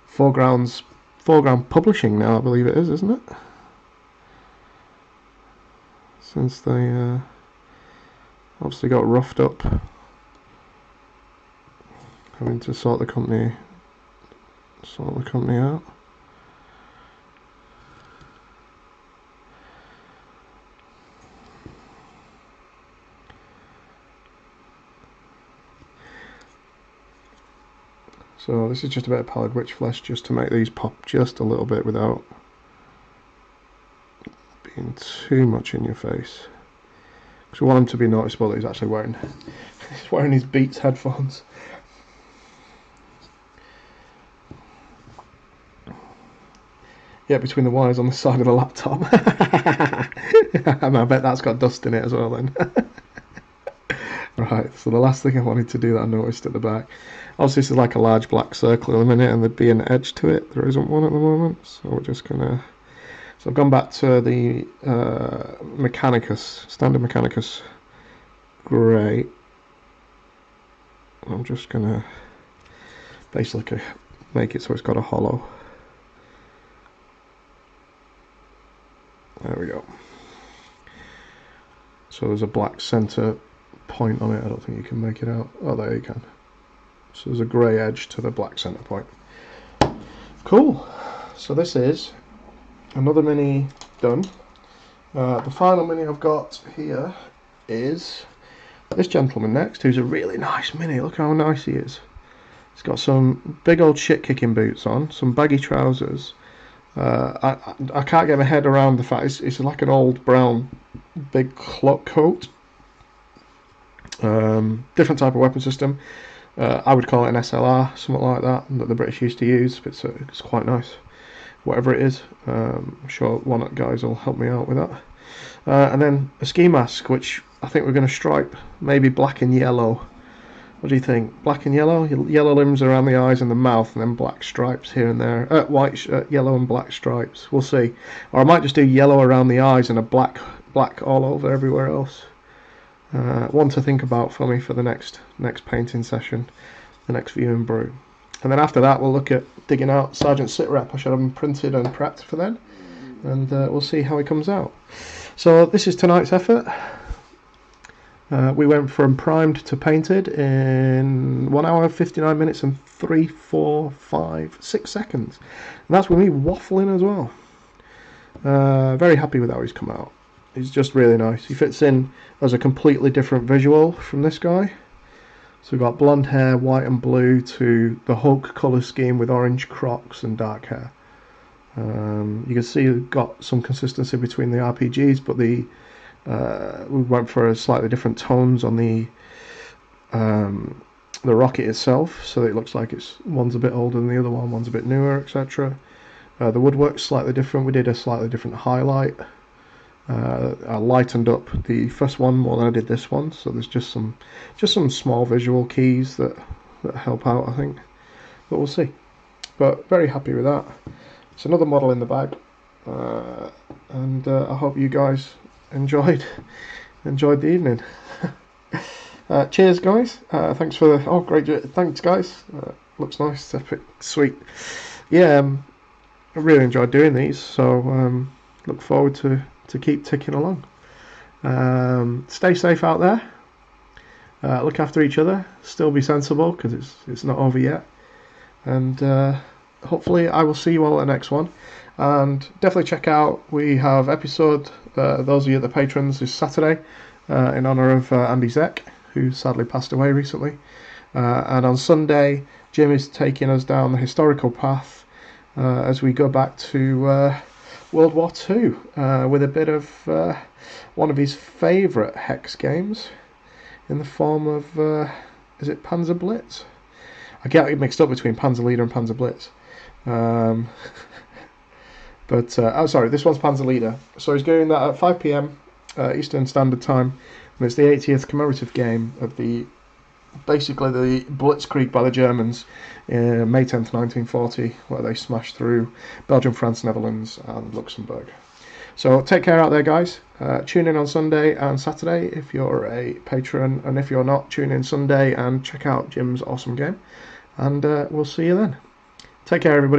Foreground Publishing now, I believe it is, isn't it? Since they obviously got roughed up having to sort the company out. So this is just a bit of pallid witch flesh just to make these pop just a little bit without being too much in your face. Because we want him to be noticeable that he's actually wearing his Beats headphones. Yeah, between the wires on the side of the laptop. And I bet that's got dust in it as well then. Right, so the last thing I wanted to do that I noticed at the back. Obviously this is like a large black circle in a minute and there'd be an edge to it. There isn't one at the moment, so we're just gonna... So I've gone back to the Mechanicus, standard Mechanicus grey. I'm just gonna basically make it so it's got a hollow. There we go. So there's a black centre point on it. I don't think you can make it out. Oh, there you can. So there's a grey edge to the black centre point. Cool. So this is another mini done. The final mini I've got here is this gentleman next, who's a really nice mini. Look how nice he is. He's got some big old shit kicking boots on, some baggy trousers. I can't get my head around the fact it's like an old brown big cloak coat. Different type of weapon system. I would call it an SLR, something like that the British used to use, but it's quite nice. Whatever it is, I'm sure one of the guys will help me out with that. And then a ski mask, which I think we're going to stripe, maybe black and yellow. What do you think? Black and yellow? Yellow limbs around the eyes and the mouth, and then black stripes here and there. Yellow and black stripes. We'll see. Or I might just do yellow around the eyes and a black all over everywhere else. One to think about for me for the next painting session, the next view and brew. And then after that we'll look at digging out Sergeant Sitrep. I should have them printed and prepped for then, and we'll see how it comes out. So this is tonight's effort. We went from primed to painted in 1 hour 59 minutes and 3, 4, 5, 6 seconds, and that's with me waffling as well. Very happy with how he's come out. He's just really nice. He fits in as a completely different visual from this guy. So we've got blonde hair, white and blue, to the Hulk colour scheme with orange crocs and dark hair. You can see we've got some consistency between the RPGs, but we went for a slightly different tones on the rocket itself, so that it looks like one's a bit older than the other one, one's a bit newer, etc. The woodwork's slightly different. We did a slightly different highlight. I lightened up the first one more than I did this one, so there's just some small visual keys that help out, I think, but we'll see. But very happy with that. It's another model in the bag, and I hope you guys enjoyed the evening. Cheers, guys. Thanks for the great. Thanks, guys. Looks nice, epic, sweet. Yeah, I really enjoyed doing these, so look forward to keep ticking along. Stay safe out there. Look after each other. Still be sensible, because it's not over yet. And hopefully I will see you all at the next one. And definitely check out, we have episode, those of you at the patrons, this Saturday, in honour of Andy Zeck, who sadly passed away recently. And on Sunday, Jim is taking us down the historical path as we go back to World War II with a bit of one of his favourite hex games in the form of, is it Panzer Blitz? I get it mixed up between Panzer Leader and Panzer Blitz. But, oh sorry, this one's Panzer Leader. So he's doing that at 5 PM Eastern Standard Time, and it's the 80th commemorative game of basically the Blitzkrieg by the Germans May 10th, 1940, where they smashed through Belgium, France, Netherlands and Luxembourg. So take care out there, guys. Tune in on Sunday and Saturday if you're a patron, and if you're not, tune in Sunday and check out Jim's awesome game. And we'll see you then. Take care, everybody.